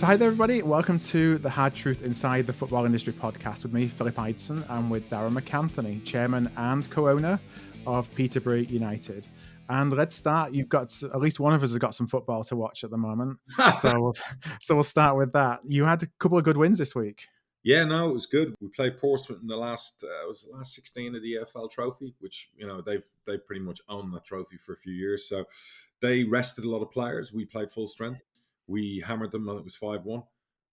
So hi there, everybody. Welcome to the Hard Truth Inside the Football Industry podcast with me, Philip Ideson, and with Darragh MacAnthony, chairman and co-owner of Peterborough United. And let's start. You've got, at least one of us has got some football to watch at the moment. So we'll start with that. You had a couple of good wins this week. Yeah, no, it was good. We played Portsmouth in the last 16 of the EFL trophy, which, you know, they've pretty much owned that trophy for a few years. So they rested a lot of players. We played full strength. We hammered them and it was 5-1.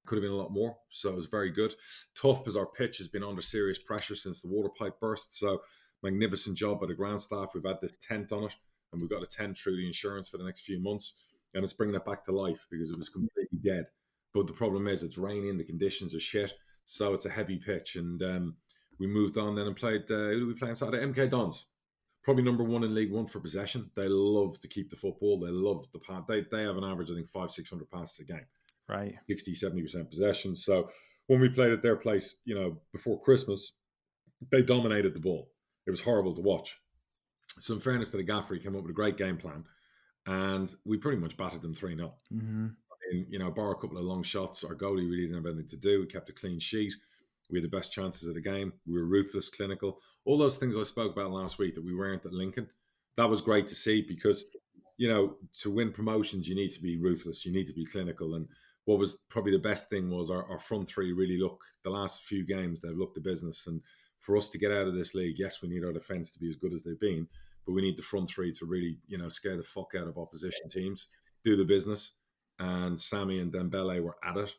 Could have been a lot more. So it was very good. Tough because our pitch has been under serious pressure since the water pipe burst. So magnificent job by the ground staff. We've had this tent on it and we've got a tent through the insurance for the next few months. And it's bringing it back to life because it was completely dead. But the problem is it's raining. The conditions are shit. So it's a heavy pitch. And we moved on then and played, who did we play on Saturday? MK Dons. Probably number one in League One for possession. They love to keep the football. They love the pass. They have an average, I think, 500-600 passes a game. Right. 60-70% possession. So when we played at their place, you know, before Christmas, they dominated the ball. It was horrible to watch. So in fairness to the gaffer, he came up with a great game plan. And we pretty much battered them 3-0. Mm-hmm. And, you know, bar a couple of long shots, our goalie really didn't have anything to do. We kept a clean sheet. We had the best chances of the game. We were ruthless, clinical. All those things I spoke about last week that we weren't at Lincoln. That was great to see because, you know, to win promotions, you need to be ruthless. You need to be clinical. And what was probably the best thing was our front three really the last few games, they've looked the business. And for us to get out of this league, yes, we need our defence to be as good as they've been, but we need the front three to really, you know, scare the fuck out of opposition teams, do the business. And Sammy and Dembele were at it.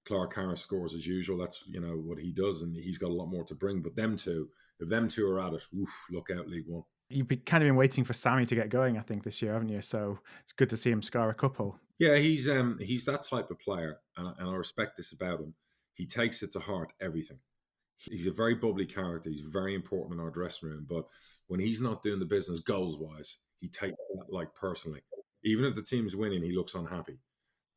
Clark Harris scores as usual. That's, you know, what he does, and he's got a lot more to bring. But if them two are at it, look out, League One. You've kind of been waiting for Sammy to get going, I think, this year, haven't you? So it's good to see him score a couple. Yeah, he's that type of player, and I respect this about him. He takes it to heart, everything. He's a very bubbly character. He's very important in our dressing room. But when he's not doing the business goals-wise, he takes that like personally. Even if the team's winning, he looks unhappy.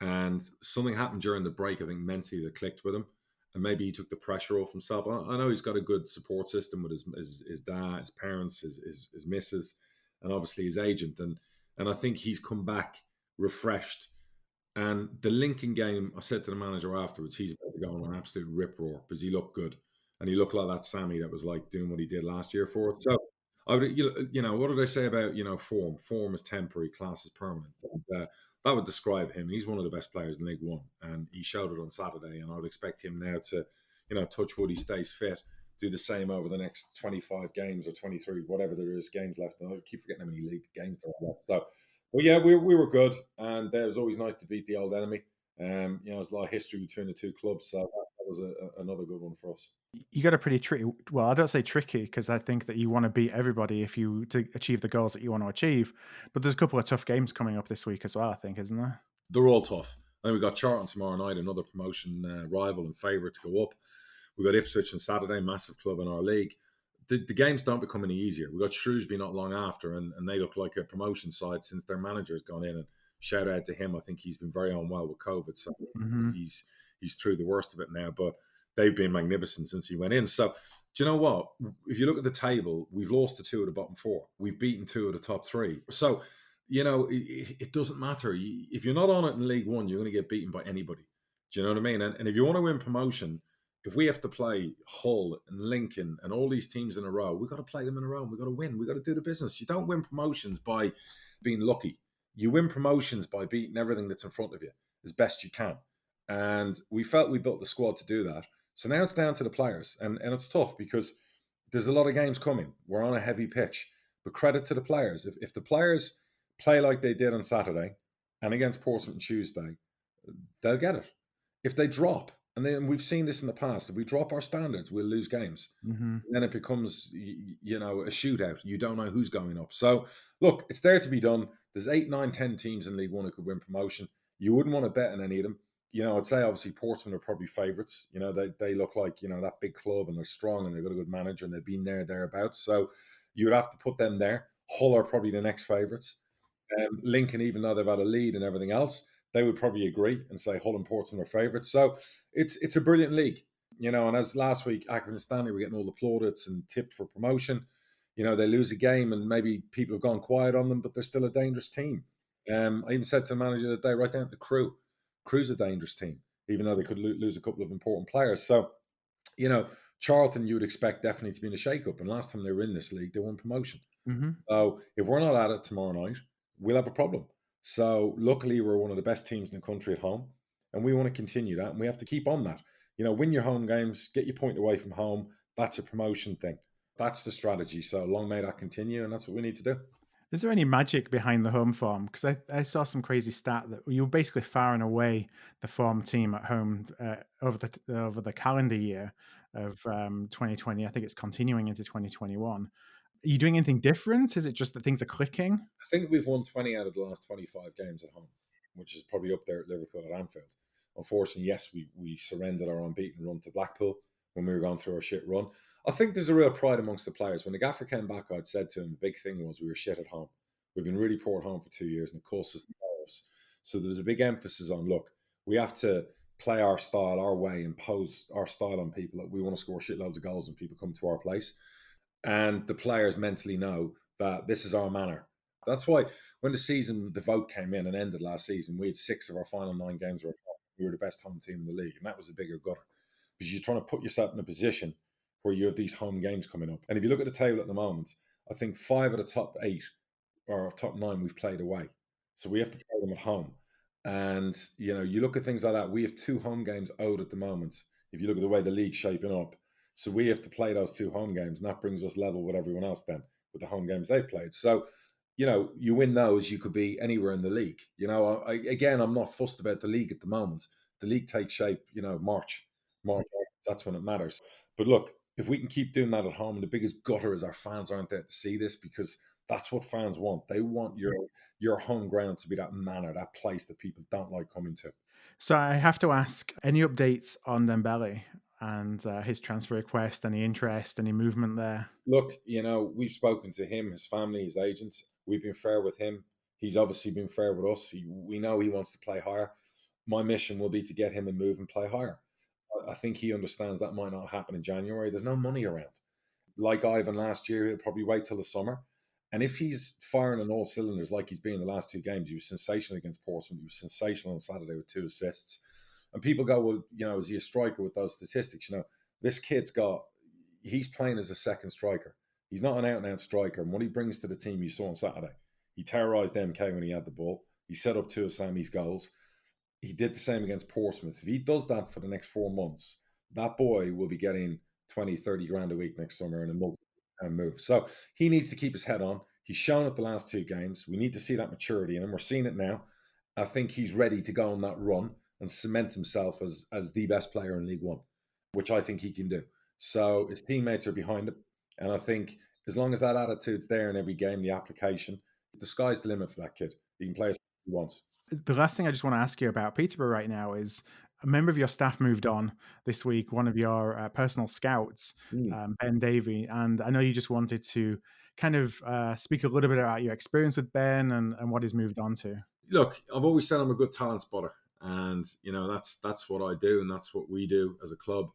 And something happened during the break, I think, mentally that clicked with him. And maybe he took the pressure off himself. I know he's got a good support system with his dad, his parents, his missus, and obviously his agent. And I think he's come back refreshed. And the Lincoln game, I said to the manager afterwards, he's about to go on an absolute rip-roar because he looked good. And he looked like that Sammy that was like doing what he did last year for it. So, I would, you know, what did I say about, you know, form? Form is temporary, class is permanent. And, that would describe him. He's one of the best players in League One, and he showed it on Saturday. And I would expect him now to, you know, touch wood, he stays fit, do the same over the next 25 games or 23, whatever there is games left. And I keep forgetting how many league games there are left. So, well, yeah, we were good, and it was always nice to beat the old enemy. You know, there's a lot of history between the two clubs, so that was another good one for us. You got a pretty tricky, well, I don't say tricky because I think that you want to beat everybody to achieve the goals that you want to achieve. But there's a couple of tough games coming up this week as well, I think, isn't there? They're all tough. I think we've got Charlton tomorrow night, another promotion rival and favourite to go up. We've got Ipswich on Saturday, massive club in our league. The games don't become any easier. We've got Shrewsbury not long after, and they look like a promotion side since their manager's gone in. And shout out to him. I think he's been very unwell with COVID, so he's through the worst of it now. But they've been magnificent since he went in. So, do you know what? If you look at the table, we've lost to two of the bottom four. We've beaten two of the top three. So, you know, it doesn't matter. If you're not on it in League One, you're going to get beaten by anybody. Do you know what I mean? And if you want to win promotion, if we have to play Hull and Lincoln and all these teams in a row, we've got to play them in a row. We've got to win. We've got to do the business. You don't win promotions by being lucky. You win promotions by beating everything that's in front of you as best you can. And we felt we built the squad to do that. So now it's down to the players. And it's tough because there's a lot of games coming. We're on a heavy pitch. But credit to the players. If the players play like they did on Saturday and against Portsmouth on Tuesday, they'll get it. If they drop, and then we've seen this in the past, if we drop our standards, we'll lose games. Mm-hmm. Then it becomes, you know, a shootout. You don't know who's going up. So, look, it's there to be done. There's 8, 9, 10 teams in League One who could win promotion. You wouldn't want to bet on any of them. You know, I'd say obviously Portsmouth are probably favourites. You know, they look like, you know, that big club and they're strong and they've got a good manager and they've been thereabouts. So you would have to put them there. Hull are probably the next favourites. Lincoln, even though they've had a lead and everything else, they would probably agree and say Hull and Portsmouth are favourites. So it's a brilliant league. You know, and as last week, Accrington and Stanley were getting all the plaudits and tipped for promotion. You know, they lose a game and maybe people have gone quiet on them, but they're still a dangerous team. I even said to the manager the other day, right down to the Crew. Crew's a dangerous team. even though they could lose a couple of important players. So, you know, Charlton, you would expect definitely to be in a shake-up. And last time they were in this league, they won promotion. Mm-hmm. So if we're not at it tomorrow night, we'll have a problem. So luckily, we're one of the best teams in the country at home, and we want to continue that, and we have to keep on that. You know, win your home games, get your point away from home. That's a promotion thing. That's the strategy. So long may that continue, and that's what we need to do. Is there any magic behind the home form? Because I saw some crazy stat that you were basically far and away the form team at home over the calendar year of 2020. I think it's continuing into 2021. Are you doing anything different? Is it just that things are clicking? I think we've won 20 out of the last 25 games at home, which is probably up there at Liverpool at Anfield. Unfortunately, yes, we surrendered our unbeaten run to Blackpool when we were going through our shit run. I think there's a real pride amongst the players. When the gaffer came back, I'd said to him, the big thing was we were shit at home. We've been really poor at home for 2 years, and it cost us the playoffs. So there was a big emphasis on, look, we have to play our style, our way, impose our style on people. That we want to score shitloads of goals when people come to our place. And the players mentally know that this is our manner. That's why when the vote came in and ended last season, we had 6 of our final 9 games were at home. We were the best home team in the league, and that was a bigger gutter. Because you're trying to put yourself in a position where you have these home games coming up. And if you look at the table at the moment, I think 5 of the top 8 or top 9 we've played away. So we have to play them at home. And, you know, you look at things like that. We have 2 home games owed at the moment. If you look at the way the league's shaping up. So we have to play those 2 home games, and that brings us level with everyone else then, with the home games they've played. So, you know, you win those, you could be anywhere in the league. You know, again, I'm not fussed about the league at the moment. The league takes shape, you know, March, that's when it matters. But look, if we can keep doing that at home, and the biggest gutter is our fans aren't there to see this, because that's what fans want. They want your home ground to be that manor, that place that people don't like coming to. So I have to ask, any updates on Dembele and his transfer request, any interest, any movement there? Look, you know, we've spoken to him, his family, his agents. We've been fair with him. He's obviously been fair with us. We know he wants to play higher. My mission will be to get him and move and play higher. I think he understands that might not happen in January. There's no money around. Like Ivan last year, he'll probably wait till the summer. And if he's firing on all cylinders like he's been in the last 2 games, he was sensational against Portsmouth. He was sensational on Saturday with 2 assists. And people go, well, you know, is he a striker with those statistics? You know, this kid's he's playing as a second striker. He's not an out-and-out striker. And what he brings to the team, you saw on Saturday, he terrorised MK when he had the ball. He set up 2 of Sammy's goals. He did the same against Portsmouth. If he does that for the next 4 months, that boy will be getting 20, 30 grand a week next summer in a multi-time move. So he needs to keep his head on. He's shown it the last 2 games. We need to see that maturity in him. We're seeing it now. I think he's ready to go on that run and cement himself as the best player in League One, which I think he can do. So his teammates are behind him. And I think as long as that attitude's there in every game, the application, the sky's the limit for that kid. He can play as he wants. The last thing I just want to ask you about Peterborough right now is a member of your staff moved on this week, one of your personal scouts, Ben Davey. And I know you just wanted to kind of speak a little bit about your experience with Ben and what he's moved on to. Look, I've always said I'm a good talent spotter. And, you know, that's what I do, and that's what we do as a club.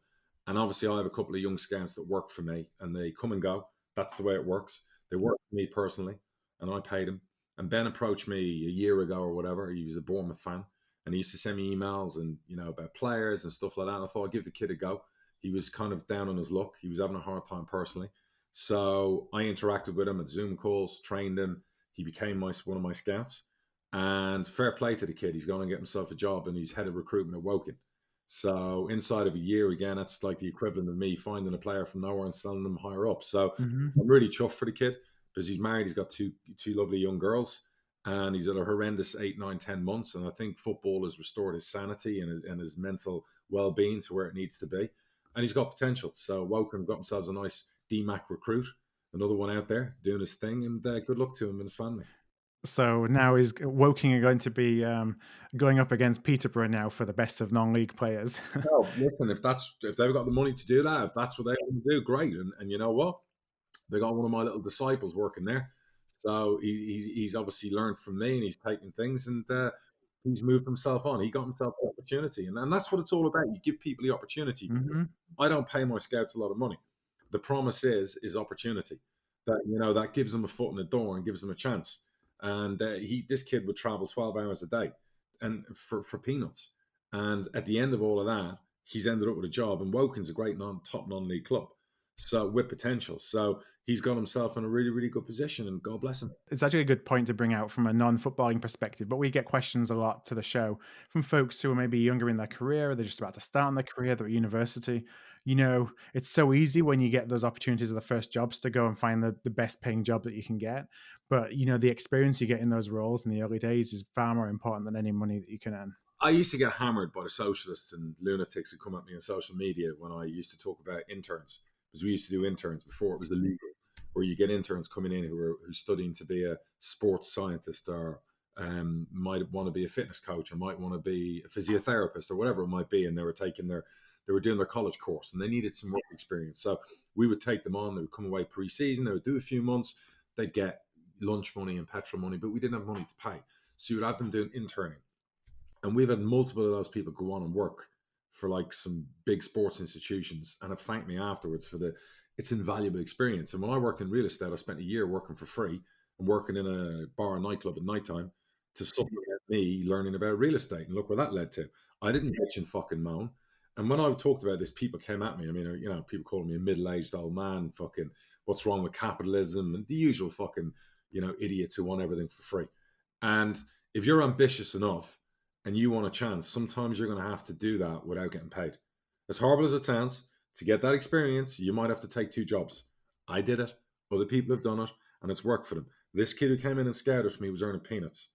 And obviously I have a couple of young scouts that work for me, and they come and go. That's the way it works. They work for me personally, and I pay them. And Ben approached me a year ago or whatever. He was a Bournemouth fan, and he used to send me emails and, you know, about players and stuff like that. And I thought I'd give the kid a go. He was kind of down on his luck. He was having a hard time personally. So I interacted with him at Zoom calls, trained him. He became one of my scouts. And fair play to the kid. He's going to get himself a job, and he's head of recruitment at Woking. So inside of a year, again, that's like the equivalent of me finding a player from nowhere and selling them higher up. So I'm really chuffed for the kid, because he's married. He's got two lovely young girls, and he's had a horrendous 8, 9, 10 months. And I think football has restored his sanity and his mental well-being to where it needs to be. And he's got potential. So Woking got themselves a nice DMAC recruit, another one out there doing his thing, and good luck to him and his family. So now is Woking are going to be going up against Peterborough now for the best of non-league players. Well, listen, if they've got the money to do that, if that's what they want to do, great. And you know what? They got one of my little disciples working there, so he's obviously learned from me, and he's taken things, and he's moved himself on. He got himself the opportunity, and that's what it's all about. You give people the opportunity. I don't pay my scouts a lot of money. The promise is opportunity. That, you know, that gives them a foot in the door and gives them a chance. And this kid would travel 12 hours a day, and for peanuts. And at the end of all of that, he's ended up with a job, and Wokin's a great top non-league club, so with potential. So he's got himself in a really, really good position, and God bless him. It's actually a good point to bring out from a non-footballing perspective, but we get questions a lot to the show from folks who are maybe younger in their career, or they're just about to start in their career, they're at university. You know, it's so easy when you get those opportunities of the first jobs to go and find the best paying job that you can get. But, you know, the experience you get in those roles in the early days is far more important than any money that you can earn. I used to get hammered by the socialists and lunatics who come at me on social media when I used to talk about interns, because we used to do interns before it was illegal, where you get interns coming in who are studying to be a sports scientist, or might want to be a fitness coach, or might want to be a physiotherapist, or whatever it might be, and they were doing their college course and they needed some work experience. So we would take them on. They would come away pre-season. They would do a few months. They'd get lunch money and petrol money, but we didn't have money to pay. So you would have them doing interning. And we've had multiple of those people go on and work for like some big sports institutions and have thanked me afterwards for it's invaluable experience. And when I worked in real estate, I spent a year working for free and working in a bar and nightclub at nighttime to supplement me learning about real estate. And look where that led to. I didn't bitch and fucking moan. And when I talked about this, people came at me. I mean, you know, people calling me a middle-aged old man, fucking what's wrong with capitalism, and the usual fucking, you know, idiots who want everything for free. And if you're ambitious enough and you want a chance, sometimes you're going to have to do that without getting paid. As horrible as it sounds, to get that experience, you might have to take two jobs. I did it. Other people have done it, and it's worked for them. This kid who came in and scouted for me was earning peanuts.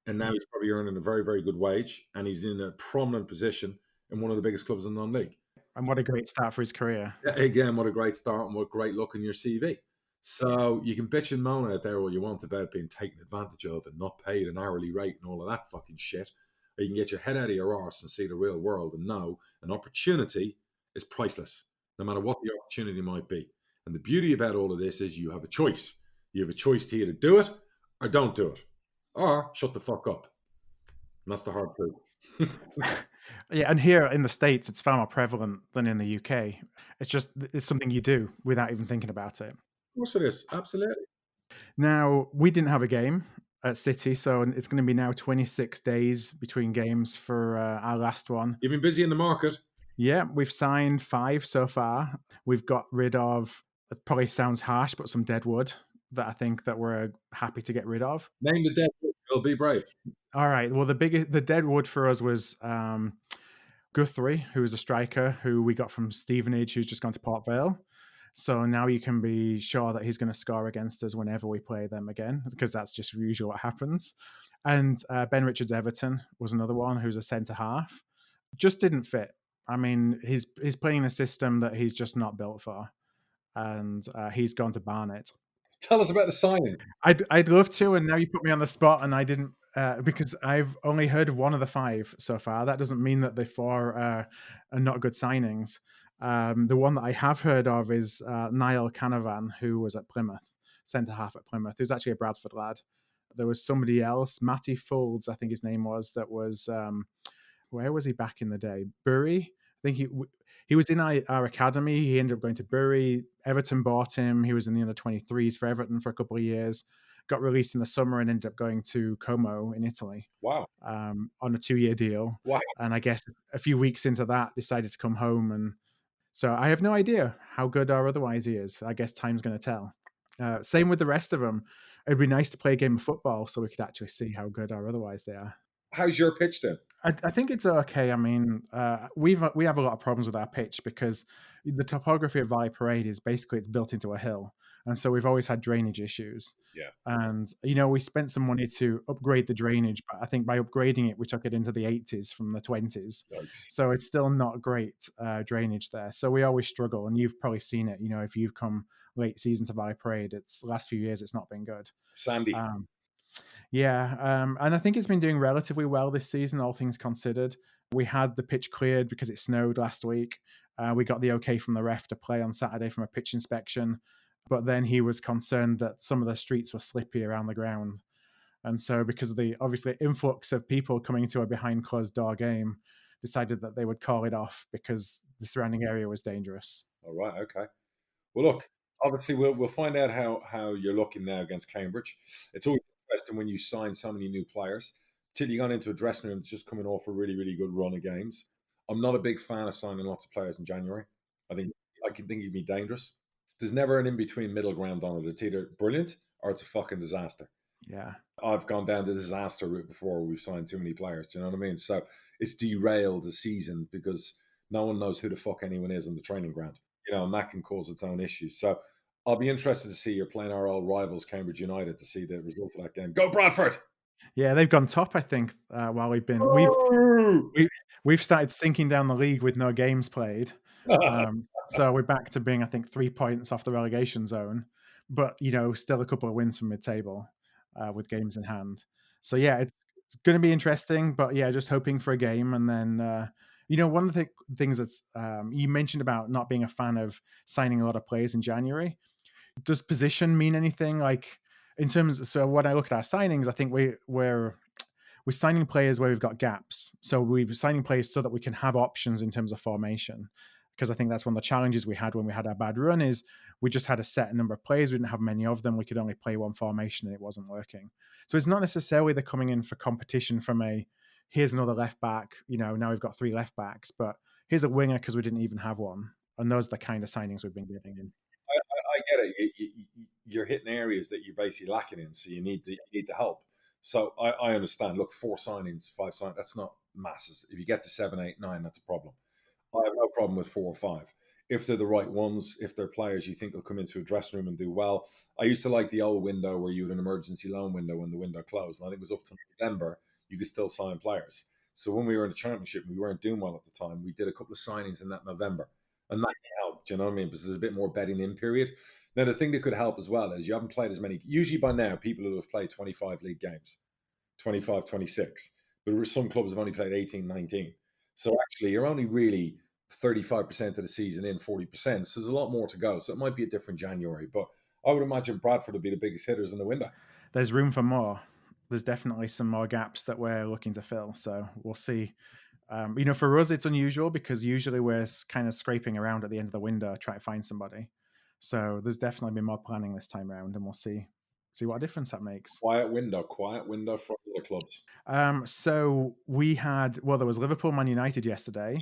And now he's probably earning a very, very good wage, and he's in a prominent position in one of the biggest clubs in the non-league. And what a great start for his career. Again, what a great start and what great look in your CV. So you can bitch and moan out there all you want about being taken advantage of and not paid an hourly rate and all of that fucking shit. Or you can get your head out of your arse and see the real world and know an opportunity is priceless, no matter what the opportunity might be. And the beauty about all of this is you have a choice. You have a choice to either do it or don't do it, or shut the fuck up. And that's the hard truth. Yeah, and here in the States, it's far more prevalent than in the UK. It's something you do without even thinking about it. Of course it is. Absolutely. Now, we didn't have a game at City, so it's going to be now 26 days between games for our last one. You've been busy in the market. Yeah, we've signed 5 so far. We've got rid of, it probably sounds harsh, but some dead wood that I think that we're happy to get rid of. Name the dead wood. Phil, be brave. All right. Well, the dead wood for us was Guthrie, who is a striker who we got from Stevenage, who's just gone to Port Vale. So now you can be sure that he's going to score against us whenever we play them again, because that's just usually what happens. And Ben Richards Everton was another one, who's a centre half. Just didn't fit. I mean, he's playing a system that he's just not built for, and he's gone to Barnet. Tell us about the signing. I'd love to, and now you put me on the spot, and I didn't because I've only heard of one of the 5 so far. That doesn't mean that the 4 are not good signings. The one that I have heard of is Niall Canavan, who was at Plymouth, centre half at Plymouth, who's actually a Bradford lad. There was somebody else, Matty Folds, I think his name was, that was where was he back in the day? Bury. I think he was in our academy. He ended up going to Bury. Everton bought him. He was in the under-23s for Everton for a couple of years. Got released in the summer and ended up going to Como in Italy. Wow. On a 2-year deal. Wow. And I guess a few weeks into that, decided to come home. And so I have no idea how good or otherwise he is. I guess time's going to tell. Same with the rest of them. It'd be nice to play a game of football so we could actually see how good or otherwise they are. How's your pitch then? I think it's okay. I mean, we have a lot of problems with our pitch because the topography of Valley Parade is basically it's built into a hill, and so we've always had drainage issues. Yeah. And we spent some money to upgrade the drainage, but I think by upgrading it, we took it into the 80s from the 20s. Yikes. So it's still not great drainage there. So we always struggle, and you've probably seen it. If you've come late season to Valley Parade, it's last few years it's not been good. Sandy. Yeah, and I think it's been doing relatively well this season, all things considered. We had the pitch cleared because it snowed last week. We got the okay from the ref to play on Saturday from a pitch inspection, but then he was concerned that some of the streets were slippy around the ground. And so because of the obviously influx of people coming to a behind closed door game, decided that they would call it off because the surrounding area was dangerous. All right, okay. Well, look, obviously we'll find out how you're looking now against Cambridge. It's always interesting when you sign so many new players. till you got into a dressing room that's just coming off a really, really good run of games. I'm not a big fan of signing lots of players in January. I can think it'd be dangerous. There's never an in between middle ground on it. It's either brilliant or it's a fucking disaster. Yeah. I've gone down the disaster route before. We've signed too many players. Do you know what I mean? So it's derailed the season because no one knows who the fuck anyone is on the training ground. And that can cause its own issues. So I'll be interested to see you're playing our old rivals, Cambridge United, to see the result of that game. Go Bradford! Yeah, they've gone top, I think, while we've started sinking down the league with no games played. So we're back to being, I think, 3 points off the relegation zone, but still a couple of wins from mid-table with games in hand. So yeah, it's going to be interesting. But yeah, just hoping for a game, and then one of the things that's you mentioned about not being a fan of signing a lot of players in January. Does position mean anything? Like in terms, so when I look at our signings, I think we're signing players where we've got gaps. So we're signing players so that we can have options in terms of formation. Because I think that's one of the challenges we had when we had our bad run is we just had a set number of players. We didn't have many of them. We could only play one formation and it wasn't working. So it's not necessarily they're coming in for competition from here's another left back. Now we've got 3 left backs, but here's a winger because we didn't even have one. And those are the kind of signings we've been getting in. I get it. You're hitting areas that you're basically lacking in, so you need the help. So I understand. Look, 4 signings, 5 signings, that's not masses. If you get to 7, 8, 9, that's a problem. I have no problem with 4 or 5. If they're the right ones, if they're players you think will come into a dressing room and do well. I used to like the old window where you had an emergency loan window when the window closed. And I think it was up to November, you could still sign players. So when we were in the championship, we weren't doing well at the time. We did a couple of signings in that November. And that helped, you know what I mean? Because there's a bit more bedding in period. Now, the thing that could help as well is you haven't played as many. Usually by now, people who have played 25 league games, 25, 26. But some clubs have only played 18, 19. So actually, you're only really 35% of the season in, 40%. So there's a lot more to go. So it might be a different January. But I would imagine Bradford would be the biggest hitters in the window. There's room for more. There's definitely some more gaps that we're looking to fill. So we'll see. For us, it's unusual because usually we're kind of scraping around at the end of the window trying to find somebody. So there's definitely been more planning this time around, and we'll see what difference that makes. Quiet window for the clubs. So we had, there was Liverpool Man United yesterday,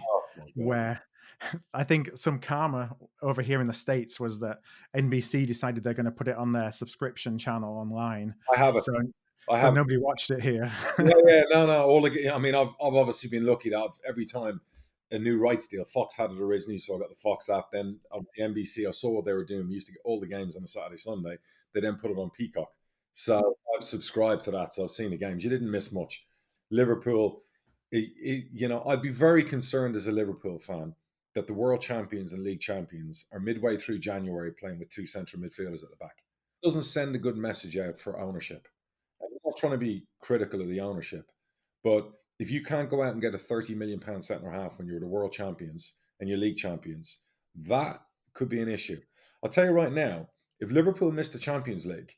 where I think some karma over here in the States was that NBC decided they're going to put it on their subscription channel online. I have it. So nobody watched it here. No. I've obviously been lucky that every time a new rights deal, Fox had it originally, so I got the Fox app. Then on the NBC, I saw what they were doing. We used to get all the games on a Saturday, Sunday. They then put it on Peacock. So I've subscribed to that. So I've seen the games. You didn't miss much. Liverpool, I'd be very concerned as a Liverpool fan that the world champions and league champions are midway through January playing with 2 central midfielders at the back. It doesn't send a good message out for ownership. I'm not trying to be critical of the ownership, but if you can't go out and get a £30 million centre half when you're the world champions and you're league champions, that could be an issue. I'll tell you right now, if Liverpool missed the Champions League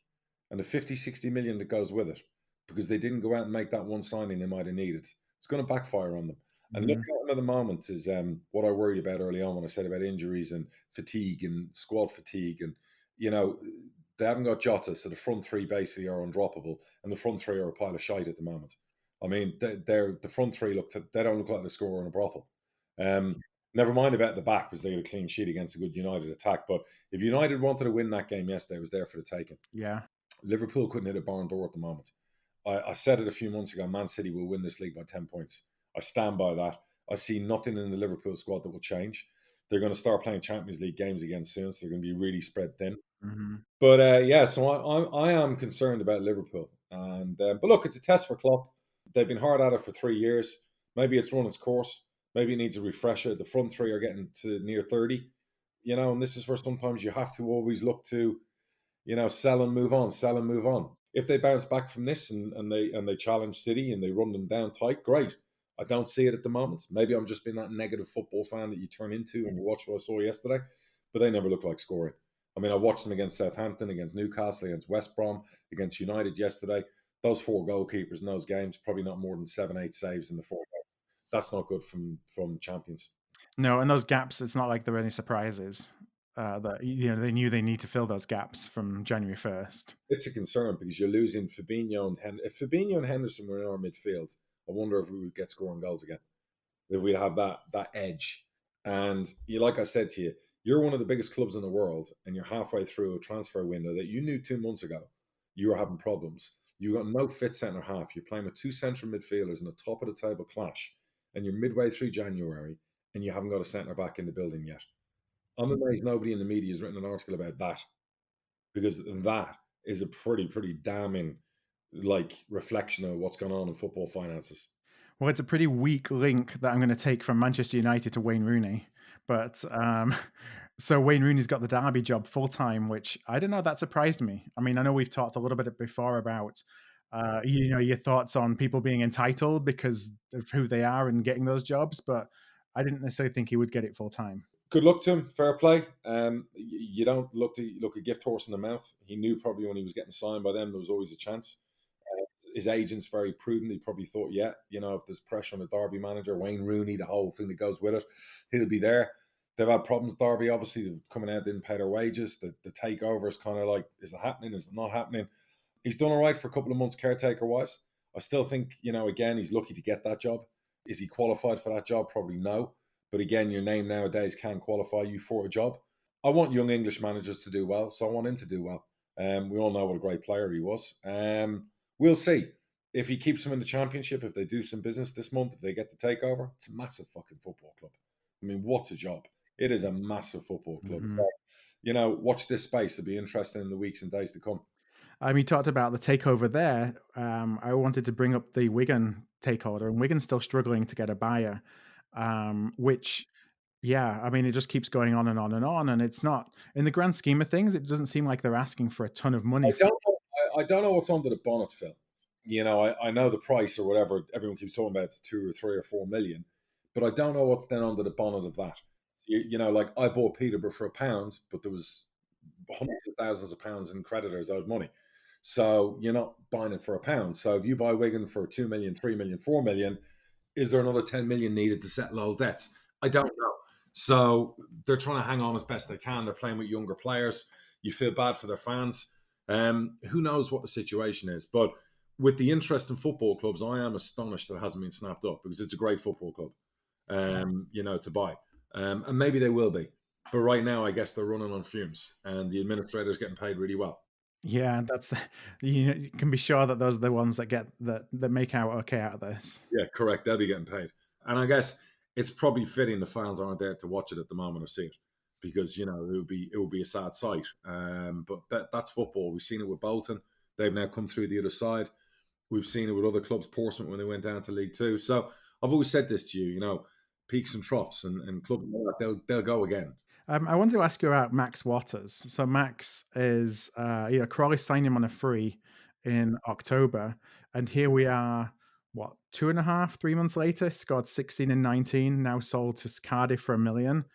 and the 50, 60 million that goes with it, because they didn't go out and make that one signing they might have needed, it's going to backfire on them. And looking at them at the moment is what I worried about early on when I said about injuries and fatigue and squad fatigue. And, they haven't got Jota, so the front 3 basically are undroppable. And the front 3 are a pile of shite at the moment. I mean, the front 3 they don't look like they score in a brothel. Never mind about the back because they got a clean sheet against a good United attack. But if United wanted to win that game yesterday, it was there for the taking. Yeah. Liverpool couldn't hit a barn door at the moment. I said it a few months ago, Man City will win this league by 10 points. I stand by that. I see nothing in the Liverpool squad that will change. They're going to start playing Champions League games again soon, so they're going to be really spread thin. Mm-hmm. But so I am concerned about Liverpool. And but look, it's a test for Klopp. They've been hard at it for 3 years. Maybe it's run its course. Maybe it needs a refresher. The front 3 are getting to near 30. And this is where sometimes you have to always look to, sell and move on. If they bounce back from this and they challenge City and they run them down tight, great. I don't see it at the moment. Maybe I'm just being that negative football fan that you turn into when you watch what I saw yesterday. But they never look like scoring. I mean, I watched them against Southampton, against Newcastle, against West Brom, against United yesterday. Those 4 goalkeepers in those games, probably not more than 7, 8 saves in the 4 games. That's not good from champions. No, and those gaps, it's not like there are any surprises. that they knew they need to fill those gaps from January 1st. It's a concern because you're losing Fabinho and if Fabinho and Henderson were in our midfield, I wonder if we would get scoring goals again. If we'd have that edge. And like I said to you, you're one of the biggest clubs in the world, and you're halfway through a transfer window that you knew 2 months ago you were having problems. You got no fit centre half. You're playing with 2 central midfielders in the top of the table clash, and you're midway through January, and you haven't got a centre back in the building yet. I'm amazed nobody in the media has written an article about that, because that is a pretty damning reflection of what's going on in football finances. Well, it's a pretty weak link that I'm going to take from Manchester United to Wayne Rooney. But so Wayne Rooney's got the Derby job full time, which I don't know, that surprised me. I mean, I know we've talked a little bit before about your thoughts on people being entitled because of who they are and getting those jobs, but I didn't necessarily think he would get it full time. Good luck to him. Fair play. You don't look a gift horse in the mouth. He knew probably when he was getting signed by them there was always a chance. His agent's very prudent. He probably thought, if there's pressure on the Derby manager, Wayne Rooney, the whole thing that goes with it, he'll be there. They've had problems. Derby, obviously, coming out, didn't pay their wages. The takeover is kind of like, is it happening? Is it not happening? He's done all right for a couple of months caretaker-wise. I still think, again, he's lucky to get that job. Is he qualified for that job? Probably no. But again, your name nowadays can qualify you for a job. I want young English managers to do well, so I want him to do well. We all know what a great player he was. We'll see. If he keeps them in the Championship, if they do some business this month, if they get the takeover, it's a massive fucking football club. I mean, what a job. It is a massive football club. Mm-hmm. So, watch this space. It'll be interesting in the weeks and days to come. You talked about the takeover there. I wanted to bring up the Wigan takeover, and Wigan's still struggling to get a buyer, which... Yeah, I mean, it just keeps going on and on and on, and it's not, in the grand scheme of things, it doesn't seem like they're asking for a ton of money. I don't know what's under the bonnet, Phil. I know the price or whatever everyone keeps talking about, it's 2 or 3 or 4 million, but I don't know what's then under the bonnet of that. I bought Peterborough for £1, but there was hundreds of thousands of pounds in creditors owed money. So you're not buying it for £1. So if you buy Wigan for 2 million, 3 million, 4 million, is there another 10 million needed to settle all debts? I don't know. So they're trying to hang on as best they can. They're playing with younger players. You feel bad for their fans. Who knows what the situation is? But with the interest in football clubs, I am astonished that it hasn't been snapped up, because it's a great football club, to buy. And maybe they will be. But right now, I guess they're running on fumes, and the administrator's getting paid really well. Yeah, that's you can be sure that those are the ones that get that make out okay out of this. Yeah, correct. They'll be getting paid. And I guess it's probably fitting the fans aren't there to watch it at the moment or see it, because it would be a sad sight. But that's football. We've seen it with Bolton. They've now come through the other side. We've seen it with other clubs, Portsmouth when they went down to League Two. So I've always said this to you, peaks and troughs, and clubs they'll go again. I wanted to ask you about Max Waters. So Max is, Crawley signed him on a free in October, and here we are, 2.5, 3 months later, scored 16 and 19, now sold to Cardiff for £1 million.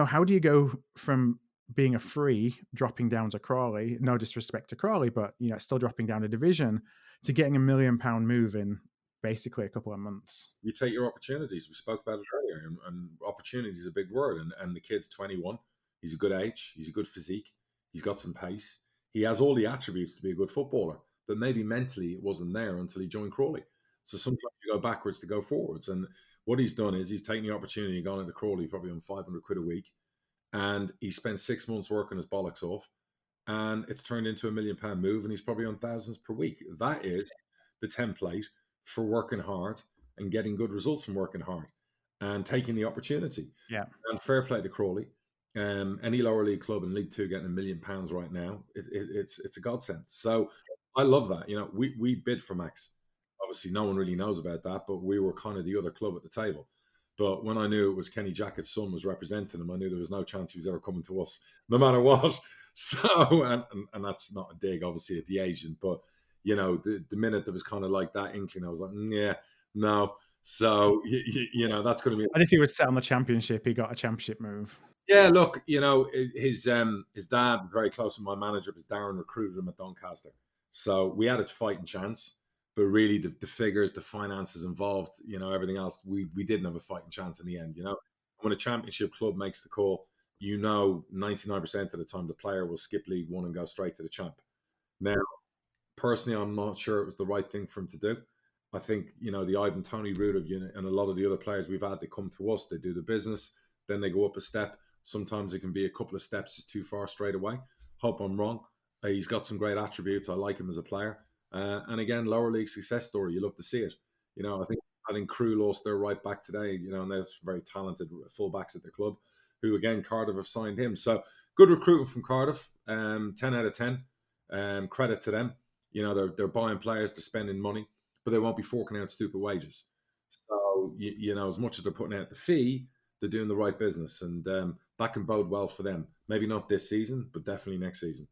How do you go from being a free, dropping down to Crawley, no disrespect to Crawley, but, still dropping down a division, to getting £1 million move in basically a couple of months? You take your opportunities. We spoke about it earlier, and opportunity is a big word. And the kid's 21. He's a good age. He's a good physique. He's got some pace. He has all the attributes to be a good footballer, but maybe mentally it wasn't there until he joined Crawley. So sometimes you go backwards to go forwards. And what he's done is he's taken the opportunity and gone into Crawley probably on 500 quid a week. And he spent 6 months working his bollocks off. And it's turned into £1 million move, and he's probably on thousands per week. That is the template for working hard and getting good results from working hard and taking the opportunity. Yeah. And fair play to Crawley. Any lower league club in League Two getting £1 million right now, it's a godsend. So I love that. We bid for Max. Obviously, no one really knows about that, but we were kind of the other club at the table. But when I knew it was Kenny Jackett's son was representing him, I knew there was no chance he was ever coming to us, no matter what. So, and that's not a dig, obviously, at the agent, but the minute there was kind of like that inkling, I was like, yeah, no. So, that's going to be... And if he was set on the Championship, he got a Championship move. Yeah, look, his dad, very close with my manager, because Darragh recruited him at Doncaster. So we had a fighting chance, but really the figures, the finances involved, everything else, we didn't have a fighting chance in the end. When a Championship club makes the call, 99% of the time the player will skip League One and go straight to the champ. Now, personally, I'm not sure it was the right thing for him to do. I think, the Ivan Toney route of and a lot of the other players we've had, they come to us, they do the business, then they go up a step. Sometimes it can be a couple of steps just too far straight away. Hope I'm wrong. He's got some great attributes. I like him as a player. And again, lower league success story. You love to see it. I think Crewe lost their right back today, and there's very talented fullbacks at the club who, again, Cardiff have signed him. So good recruitment from Cardiff. 10 out of 10. Credit to them. They're buying players, they're spending money, but they won't be forking out stupid wages. So, as much as they're putting out the fee, they're doing the right business, and that can bode well for them. Maybe not this season, but definitely next season.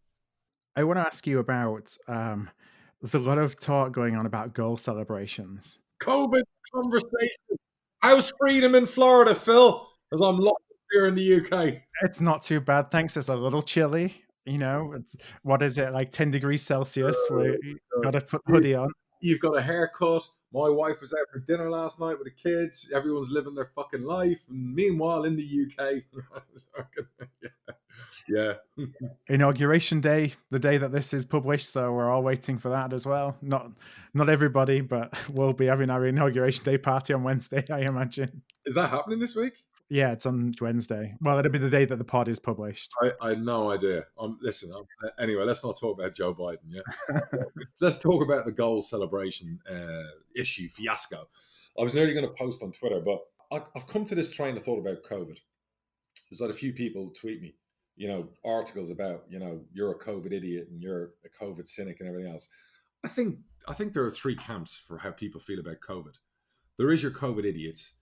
I want to ask you about, there's a lot of talk going on about goal celebrations. COVID conversation. How's freedom in Florida, Phil? As I'm locked here in the UK. It's not too bad, thanks. It's a little chilly. It's, what is it, like 10 degrees Celsius? Where you got to put the hoodie on. You've got a haircut. My wife was out for dinner last night with the kids. Everyone's living their fucking life. And meanwhile, in the UK, yeah. Inauguration day, the day that this is published, so we're all waiting for that as well. Not everybody, but we'll be having our inauguration day party on Wednesday, I imagine. Is that happening this week? Yeah, it's on Wednesday. Well, it'll be the day that the pod is published. I had no idea. Anyway, let's not talk about Joe Biden. Yeah, let's talk about the goal celebration issue fiasco. I was nearly going to post on Twitter, but I've come to this train of thought about COVID. There's had a few people tweet me, articles about, you're a COVID idiot and you're a COVID cynic and everything else. I think there are three camps for how people feel about COVID. There is your COVID idiots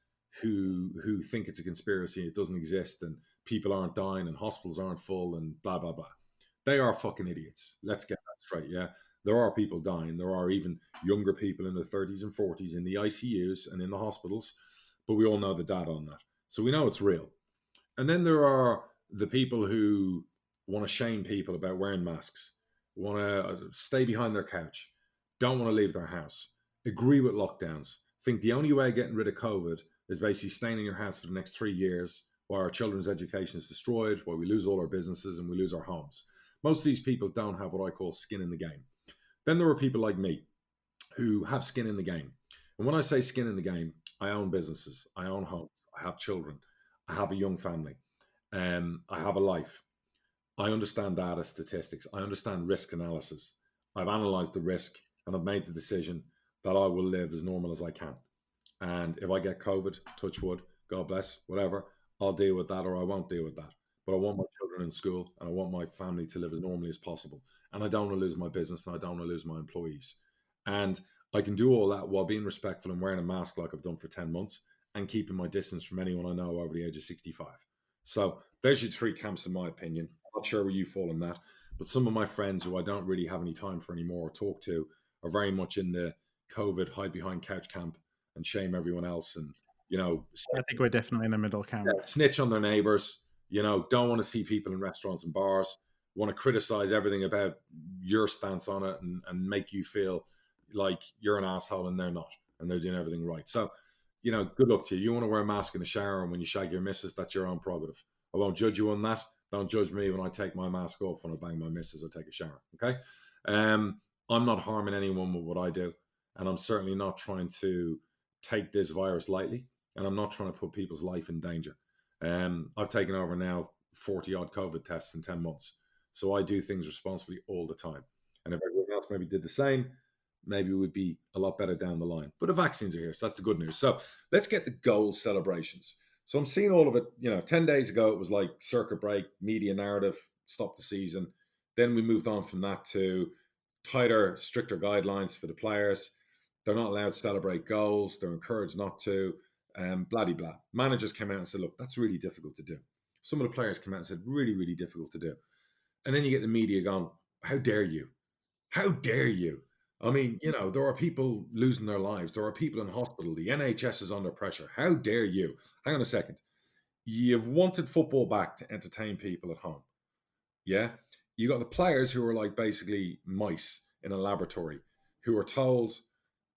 who think it's a conspiracy, it doesn't exist, and people aren't dying and hospitals aren't full and blah, blah, blah. They are fucking idiots. Let's get that straight, yeah? There are people dying. There are even younger people in their 30s and 40s in the ICUs and in the hospitals, but we all know the data on that. So we know it's real. And then there are the people who want to shame people about wearing masks, want to stay behind their couch, don't want to leave their house, agree with lockdowns, think the only way of getting rid of COVID is basically staying in your house for the next 3 years while our children's education is destroyed, while we lose all our businesses and we lose our homes. Most of these people don't have what I call skin in the game. Then there are people like me who have skin in the game. And when I say skin in the game, I own businesses, I own homes, I have children, I have a young family, I have a life. I understand data statistics. I understand risk analysis. I've analyzed the risk and I've made the decision that I will live as normal as I can. And if I get COVID, touch wood, God bless, whatever, I'll deal with that or I won't deal with that. But I want my children in school and I want my family to live as normally as possible. And I don't want to lose my business and I don't want to lose my employees. And I can do all that while being respectful and wearing a mask like I've done for 10 months and keeping my distance from anyone I know over the age of 65. So there's your three camps, in my opinion. I'm not sure where you fall in that. But some of my friends who I don't really have any time for anymore or talk to are very much in the COVID hide behind couch camp and shame everyone else, and I think we're definitely in the middle camp. Snitch on their neighbors, don't want to see people in restaurants and bars, want to criticize everything about your stance on it and make you feel like you're an asshole and they're not, and they're doing everything right. So, good luck to you. You want to wear a mask in the shower and when you shag your missus, that's your own prerogative. I won't judge you on that. Don't judge me when I take my mask off when I bang my missus or take a shower. Okay. I'm not harming anyone with what I do. And I'm certainly not trying to take this virus lightly, and I'm not trying to put people's life in danger. I've taken over now 40 odd COVID tests in 10 months. So I do things responsibly all the time. And if everyone else maybe did the same, maybe we'd be a lot better down the line. But the vaccines are here, so that's the good news. So let's get the goal celebrations. So I'm seeing all of it, 10 days ago, it was like circuit break, media narrative, stop the season. Then we moved on from that to tighter, stricter guidelines for the players. They're not allowed to celebrate goals. They're encouraged not to, blah, blah, blah. Managers came out and said, look, that's really difficult to do. Some of the players came out and said, really, really difficult to do. And then you get the media going, how dare you? How dare you? I mean, there are people losing their lives. There are people in hospital. The NHS is under pressure. How dare you? Hang on a second. You've wanted football back to entertain people at home. Yeah? You got the players who are like basically mice in a laboratory who are told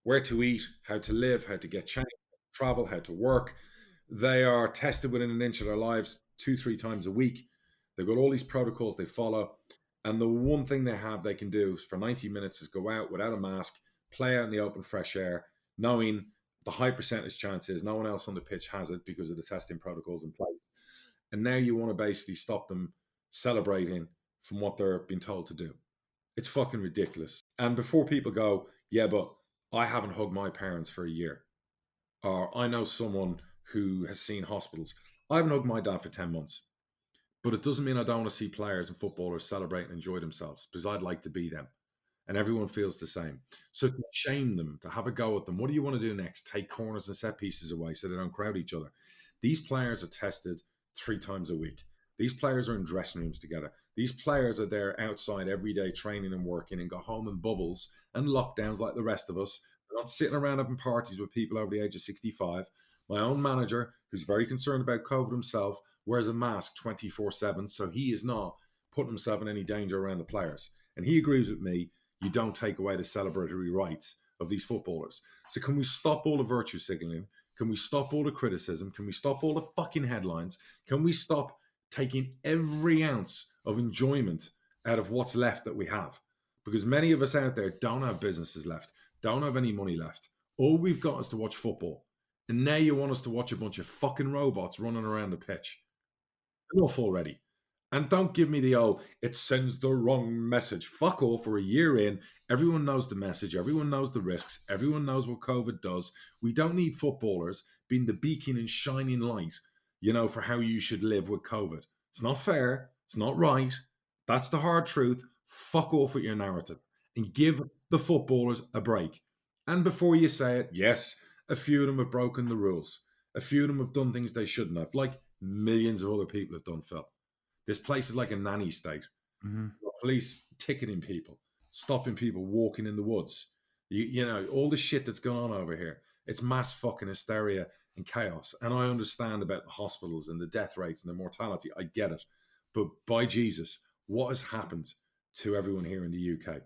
where to eat, how to live, how to get changed, travel, how to work. They are tested within an inch of their lives 2-3 times a week. They've got all these protocols they follow. And the one thing they can do for 90 minutes is go out without a mask, play out in the open, fresh air, knowing the high percentage chance is no one else on the pitch has it because of the testing protocols in place. And now you want to basically stop them celebrating from what they're being told to do. It's fucking ridiculous. And before people go, yeah, but I haven't hugged my parents for a year, or I know someone who has seen hospitals. I haven't hugged my dad for 10 months. But it doesn't mean I don't want to see players and footballers celebrate and enjoy themselves, because I'd like to be them. And everyone feels the same. So to shame them, to have a go at them, what do you want to do next? Take corners and set pieces away so they don't crowd each other. These players are tested 3 times a week. These players are in dressing rooms together. These players are there outside every day training and working and go home in bubbles and lockdowns like the rest of us. They're not sitting around having parties with people over the age of 65. My own manager, who's very concerned about COVID himself, wears a mask 24/7, so he is not putting himself in any danger around the players. And he agrees with me, you don't take away the celebratory rights of these footballers. So can we stop all the virtue signaling? Can we stop all the criticism? Can we stop all the fucking headlines? Can we stop taking every ounce of enjoyment out of what's left that we have? Because many of us out there don't have businesses left, don't have any money left. All we've got is to watch football. And now you want us to watch a bunch of fucking robots running around the pitch. Enough already. And don't give me the, it sends the wrong message. Fuck off. For a year in, everyone knows the message. Everyone knows the risks. Everyone knows what COVID does. We don't need footballers being the beacon and shining light, for how you should live with COVID. It's not fair. It's not right. That's the hard truth. Fuck off with your narrative and give the footballers a break. And before you say it, yes, a few of them have broken the rules. A few of them have done things they shouldn't have, like millions of other people have done, Phil. This place is like a nanny state. Mm-hmm. Police ticketing people, stopping people walking in the woods. All the shit that's going on over here. It's mass fucking hysteria and chaos. And I understand about the hospitals and the death rates and the mortality. I get it. But by Jesus, what has happened to everyone here in the UK?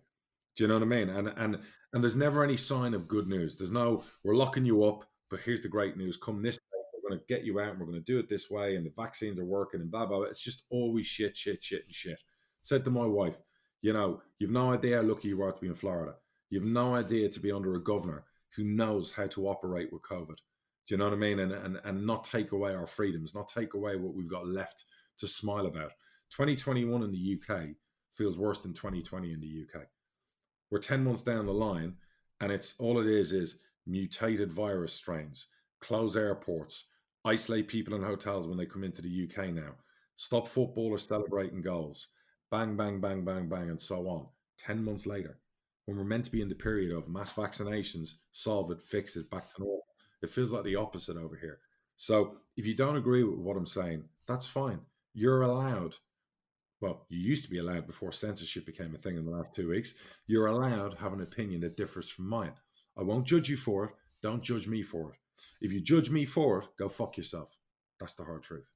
Do you know what I mean? And there's never any sign of good news. There's no, we're locking you up, but here's the great news. Come this day, we're going to get you out and we're going to do it this way. And the vaccines are working and blah, blah, blah. It's just always shit. Said to my wife, you've no idea how lucky you are to be in Florida. You've no idea to be under a governor who knows how to operate with COVID. Do you know what I mean? And not take away our freedoms, not take away what we've got left to smile about. 2021 in the UK feels worse than 2020 in the UK. We're 10 months down the line, and all it is mutated virus strains, close airports, isolate people in hotels when they come into the UK now, stop footballers celebrating goals, bang, bang, bang, bang, bang, and so on. 10 months later, when we're meant to be in the period of mass vaccinations, solve it, fix it, back to normal. It feels like the opposite over here. So if you don't agree with what I'm saying, that's fine. You're allowed. Well, you used to be allowed before censorship became a thing in the last 2 weeks. You're allowed to have an opinion that differs from mine. I won't judge you for it. Don't judge me for it. If you judge me for it, go fuck yourself. That's the hard truth.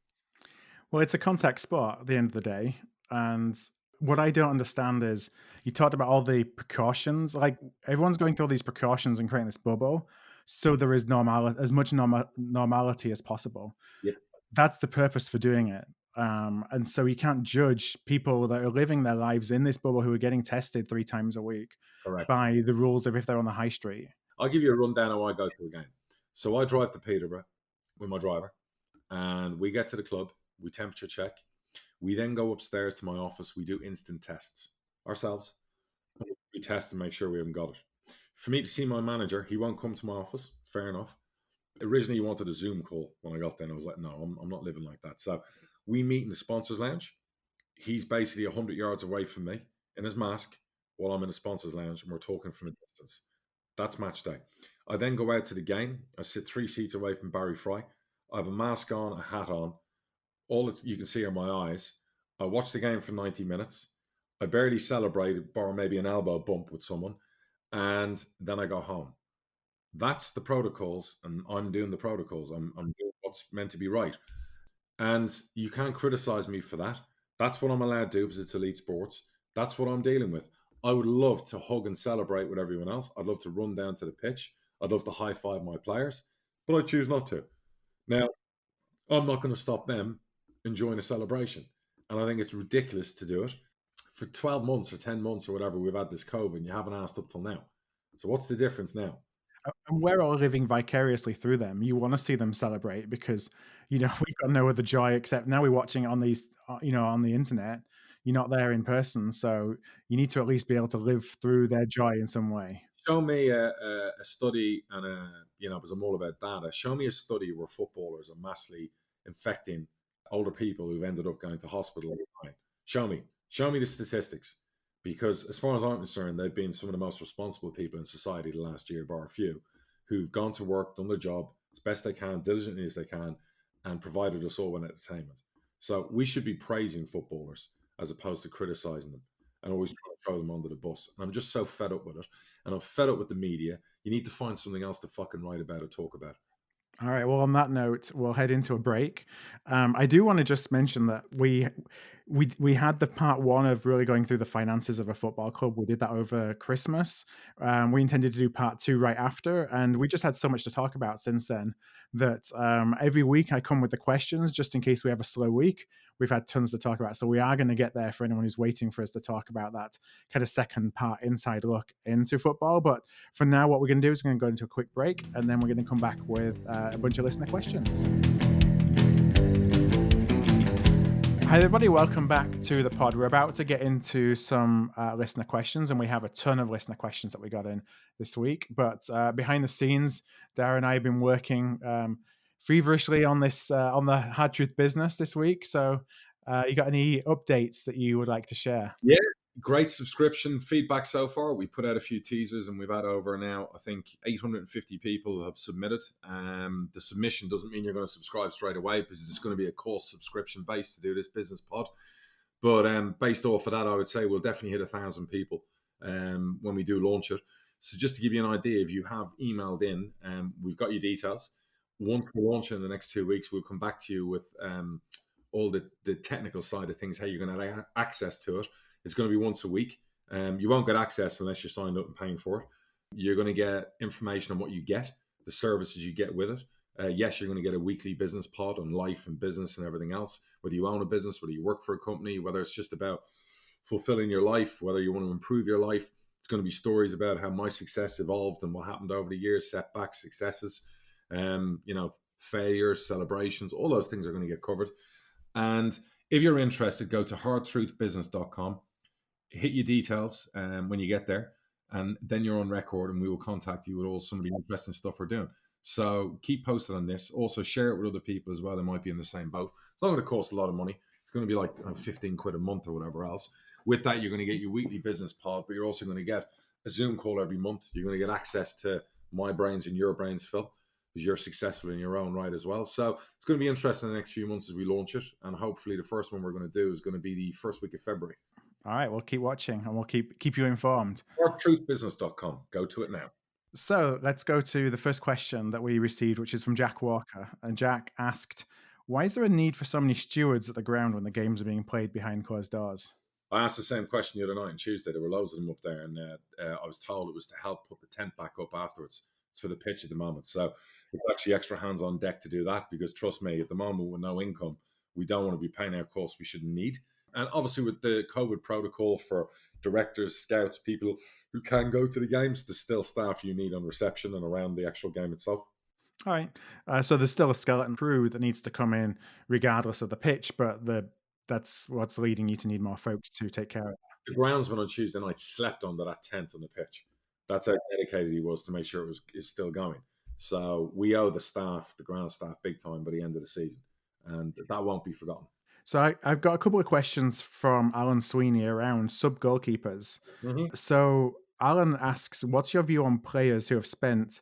Well, it's a contact sport at the end of the day. And what I don't understand is you talked about all the precautions. Like everyone's going through all these precautions and creating this bubble. So there is as much normality as possible. Yep. That's the purpose for doing it. And so you can't judge people that are living their lives in this bubble who are getting tested 3 times a week. Correct. By the rules of if they're on the high street. I'll give you a rundown of how I go to a game. So I drive to Peterborough with my driver, and we get to the club, we temperature check. We then go upstairs to my office. We do instant tests ourselves. We test and make sure we haven't got it. For me to see my manager, he won't come to my office. Fair enough. Originally, he wanted a Zoom call when I got there, and I was like, no, I'm not living like that. So we meet in the sponsors lounge. He's basically 100 yards away from me in his mask while I'm in the sponsors lounge, and we're talking from a distance. That's match day. I then go out to the game. I sit 3 seats away from Barry Fry. I have a mask on, a hat on. All you can see are my eyes. I watch the game for 90 minutes. I barely celebrate, bar maybe an elbow bump with someone. And then I go home. That's the protocols, and I'm doing the protocols. I'm doing what's meant to be right. And you can't criticize me for that. That's what I'm allowed to do because it's elite sports. That's what I'm dealing with. I would love to hug and celebrate with everyone else. I'd love to run down to the pitch. I'd love to high-five my players, but I choose not to. Now, I'm not going to stop them enjoying a celebration. And I think it's ridiculous to do it. For 12 months or 10 months or whatever, we've had this COVID and you haven't asked up till now. So what's the difference now? And we're all living vicariously through them. You want to see them celebrate because, we've got no other joy except now we're watching it on these, on the internet. You're not there in person. So you need to at least be able to live through their joy in some way. Show me a study because I'm all about data. Show me a study where footballers are massively infecting older people who've ended up going to hospital. Show me the statistics. Because as far as I'm concerned, they've been some of the most responsible people in society the last year, bar a few, who've gone to work, done their job as best they can, diligently as they can, and provided us all with entertainment. So we should be praising footballers as opposed to criticising them and always trying to throw them under the bus. And I'm just so fed up with it. And I'm fed up with the media. You need to find something else to fucking write about or talk about. All right. Well, on that note, we'll head into a break. I do want to just mention that we had the part one of really going through the finances of a football club. We did that over Christmas. We intended to do part two right after, and we just had so much to talk about since then that every week I come with the questions just in case we have a slow week. We've had tons to talk about, so we are going to get there for anyone who's waiting for us to talk about that kind of second part inside look into football. But for now, what we're going to do is we're going to go into a quick break, and then we're going to come back with a bunch of listener questions. Hi everybody, welcome back to the pod. We're about to get into some listener questions, and we have a ton of listener questions that we got in this week. But behind the scenes, Darragh and I have been working feverishly on this on the Hard Truth business this week. So you got any updates that you would like to share? Yeah, great subscription feedback so far. We put out a few teasers and we've had over now, I think 850 people have submitted. The submission doesn't mean you're going to subscribe straight away because it's going to be a course subscription base to do this business pod. But based off of that, I would say we'll definitely hit 1,000 people when we do launch it. So just to give you an idea, if you have emailed in, we've got your details. Once we launch it in the next 2 weeks, we'll come back to you with all the technical side of things, how you're going to have access to it. It's going to be once a week. You won't get access unless you're signed up and paying for it. You're going to get information on what you get, the services you get with it. Yes, you're going to get a weekly business pod on life and business and everything else, whether you own a business, whether you work for a company, whether it's just about fulfilling your life, whether you want to improve your life. It's going to be stories about how my success evolved and what happened over the years, setbacks, successes, failures, celebrations, all those things are going to get covered. And if you're interested, go to hardtruthbusiness.com, hit your details when you get there, and then you're on record and we will contact you with all some of the interesting stuff we're doing. So keep posted on this. Also share it with other people as well that might be in the same boat. It's not going to cost a lot of money. It's going to be like 15 quid a month or whatever else. With that, you're going to get your weekly business pod, but you're also going to get a Zoom call every month. You're going to get access to my brains and your brains, Phil, because you're successful in your own right as well. So it's going to be interesting in the next few months as we launch it. And hopefully the first one we're going to do is going to be the first week of February. All right, we'll keep watching and we'll keep you informed. Hardtruthbusiness.com. Go to it now. So let's go to the first question that we received, which is from Jack Walker. And Jack asked, why is there a need for so many stewards at the ground when the games are being played behind closed doors? I asked the same question the other night on Tuesday. There were loads of them up there, and I was told it was to help put the tent back up afterwards. It's for the pitch at the moment. So it's actually extra hands on deck to do that because, trust me, at the moment with no income, we don't want to be paying out costs we shouldn't need. And obviously with the COVID protocol for directors, scouts, people who can go to the games, there's still staff you need on reception and around the actual game itself. All right. So there's still a skeleton crew that needs to come in regardless of the pitch, but that's what's leading you to need more folks to take care of it. The groundsman on Tuesday night slept under that tent on the pitch. That's how dedicated he was to make sure it's still going. So we owe the staff, the ground staff, big time by the end of the season. And that won't be forgotten. So I've got a couple of questions from Alan Sweeney around sub-goalkeepers. Mm-hmm. So Alan asks, what's your view on players who have spent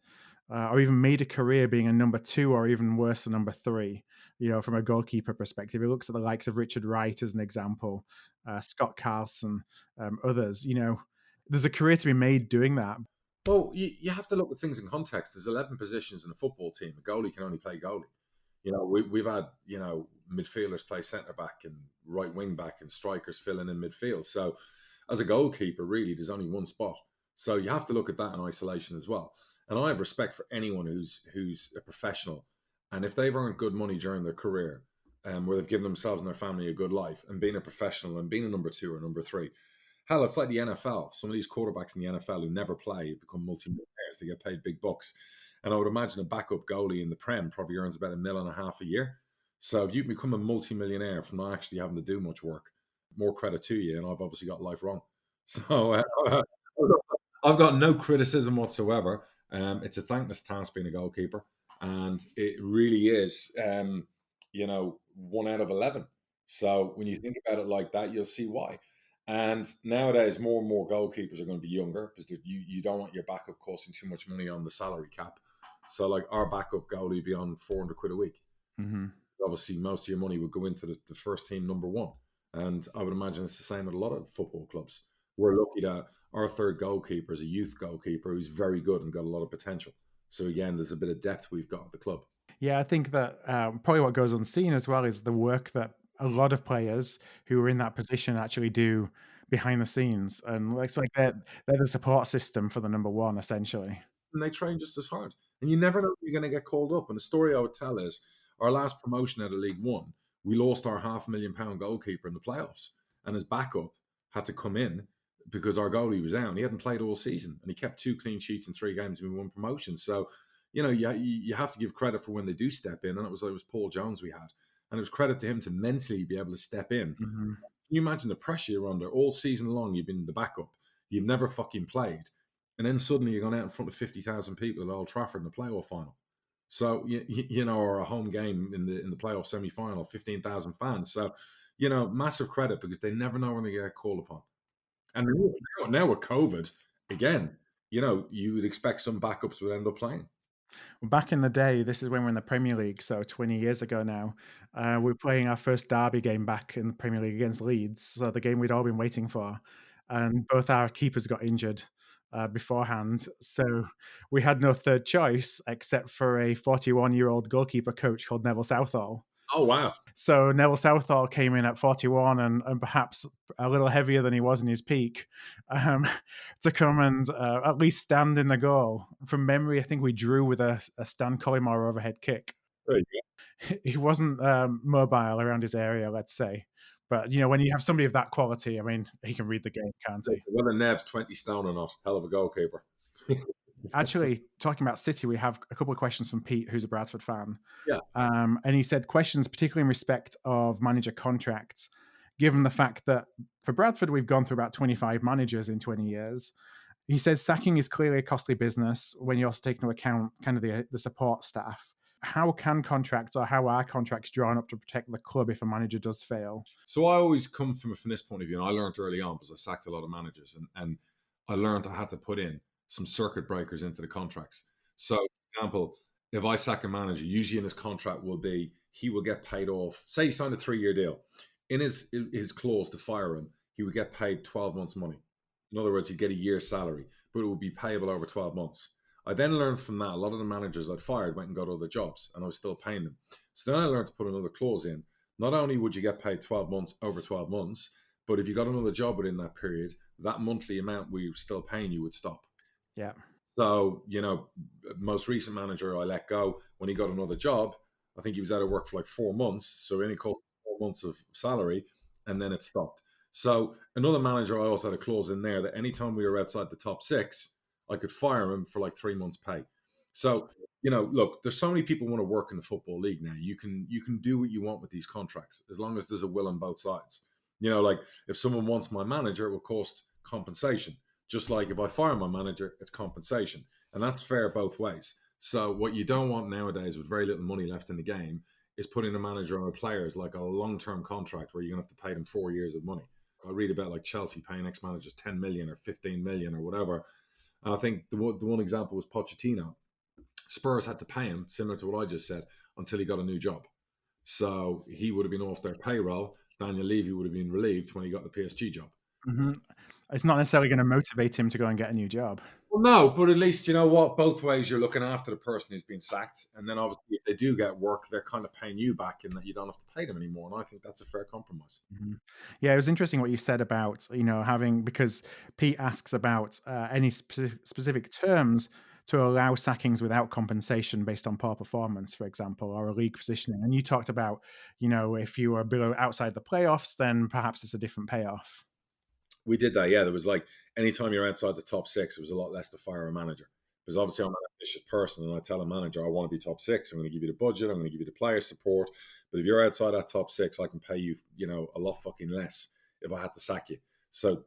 or even made a career being a number 2 or even worse, a number 3, from a goalkeeper perspective? He looks at the likes of Richard Wright as an example, Scott Carlson, others. There's a career to be made doing that. Well, you have to look at things in context. There's 11 positions in a football team. A goalie can only play goalie. We've had, midfielders play centre back and right wing back and strikers filling in midfield. So as a goalkeeper, really, there's only one spot. So you have to look at that in isolation as well. And I have respect for anyone who's a professional. And if they've earned good money during their career, where they've given themselves and their family a good life, and being a professional and being a number 2 or number 3. Hell, it's like the NFL. Some of these quarterbacks in the NFL who never play become multi-millionaires. They get paid big bucks. And I would imagine a backup goalie in the Prem probably earns about $1.5 million a year. So if you can become a multi-millionaire from not actually having to do much work, more credit to you. And I've obviously got life wrong. So I've got no criticism whatsoever. It's a thankless task being a goalkeeper. And it really is, 1 out of 11. So when you think about it like that, you'll see why. And nowadays, more and more goalkeepers are going to be younger because you don't want your backup costing too much money on the salary cap. So, like, our backup goalie be on 400 quid a week. Mm-hmm. Obviously, most of your money would go into the first team number 1. And I would imagine it's the same at a lot of football clubs. We're lucky that our third goalkeeper is a youth goalkeeper who's very good and got a lot of potential. So, again, there's a bit of depth we've got at the club. Yeah, I think that probably what goes unseen as well is the work that a lot of players who are in that position actually do behind the scenes, and it's like they're the support system for the number 1, essentially. And they train just as hard. And you never know if you're going to get called up. And the story I would tell is our last promotion out of League One, we lost our £500,000 goalkeeper in the playoffs, and his backup had to come in because our goalie was out. He hadn't played all season, and he kept 2 clean sheets in 3 games and we won promotion. So, you have to give credit for when they do step in. And it was Paul Jones we had. And it was credit to him to mentally be able to step in. Mm-hmm. Can you imagine the pressure you're under all season long? You've been the backup. You've never fucking played. And then suddenly you're going out in front of 50,000 people at Old Trafford in the playoff final. So, or a home game in the playoff semi-final, 15,000 fans. So, massive credit because they never know when they get called upon. And now with COVID, again, you would expect some backups would end up playing. Back in the day, this is when we're in the Premier League, so 20 years ago now, we were playing our first derby game back in the Premier League against Leeds, so the game we'd all been waiting for, and both our keepers got injured beforehand, so we had no third choice except for a 41-year-old goalkeeper coach called Neville Southall. Oh, wow. So Neville Southall came in at 41 and perhaps a little heavier than he was in his peak to come and at least stand in the goal. From memory, I think we drew with a Stan Collymore overhead kick. There you go. He wasn't mobile around his area, let's say. But, when you have somebody of that quality, I mean, he can read the game, can't he? Whether Nev's 20 stone or not, hell of a goalkeeper. Actually, talking about City, we have a couple of questions from Pete, who's a Bradford fan. Yeah. And he said questions particularly in respect of manager contracts, given the fact that for Bradford, we've gone through about 25 managers in 20 years. He says sacking is clearly a costly business when you also take into account kind of the support staff. How can contracts or how are contracts drawn up to protect the club if a manager does fail? So I always come from this point of view, and I learned early on because I sacked a lot of managers, and I learned I had to put in some circuit breakers into the contracts. So, for example, if I sack a manager, usually in his contract will be he will get paid off. Say he signed a 3-year deal. In his clause to fire him, he would get paid 12 months' money. In other words, he'd get a year's salary, but it would be payable over 12 months. I then learned from that, a lot of the managers I'd fired went and got other jobs, and I was still paying them. So then I learned to put another clause in. Not only would you get paid 12 months over 12 months, but if you got another job within that period, that monthly amount we were still paying you would stop. Yeah. So, most recent manager I let go when he got another job. I think he was out of work for like 4 months. So he only called 4 months of salary and then it stopped. So another manager, I also had a clause in there that anytime we were outside the top 6, I could fire him for like 3 months' pay. So, look, there's so many people want to work in the Football League now. You can do what you want with these contracts as long as there's a will on both sides. Like if someone wants my manager, it will cost compensation. Just like if I fire my manager, it's compensation. And that's fair both ways. So what you don't want nowadays with very little money left in the game is putting a manager on a player as like a long-term contract where you're going to have to pay them 4 years of money. I read about like Chelsea paying ex-managers 10 million or 15 million or whatever. And I think the one example was Pochettino. Spurs had to pay him, similar to what I just said, until he got a new job. So he would have been off their payroll. Daniel Levy would have been relieved when he got the PSG job. Mm-hmm. It's not necessarily going to motivate him to go and get a new job. Well, no, but at least, you know what? Both ways you're looking after the person who's been sacked. And then obviously if they do get work, they're kind of paying you back in that you don't have to pay them anymore. And I think that's a fair compromise. Mm-hmm. Yeah, it was interesting what you said about, having, because Pete asks about any specific terms to allow sackings without compensation based on poor performance, for example, or a league positioning. And you talked about, if you are below outside the playoffs, then perhaps it's a different payoff. We did that, yeah. There was like, anytime you're outside the top six, it was a lot less to fire a manager. Because obviously I'm an ambitious person and I tell a manager, I want to be top six. I'm going to give you the budget. I'm going to give you the player support. But if you're outside that top six, I can pay you, a lot fucking less if I had to sack you. So,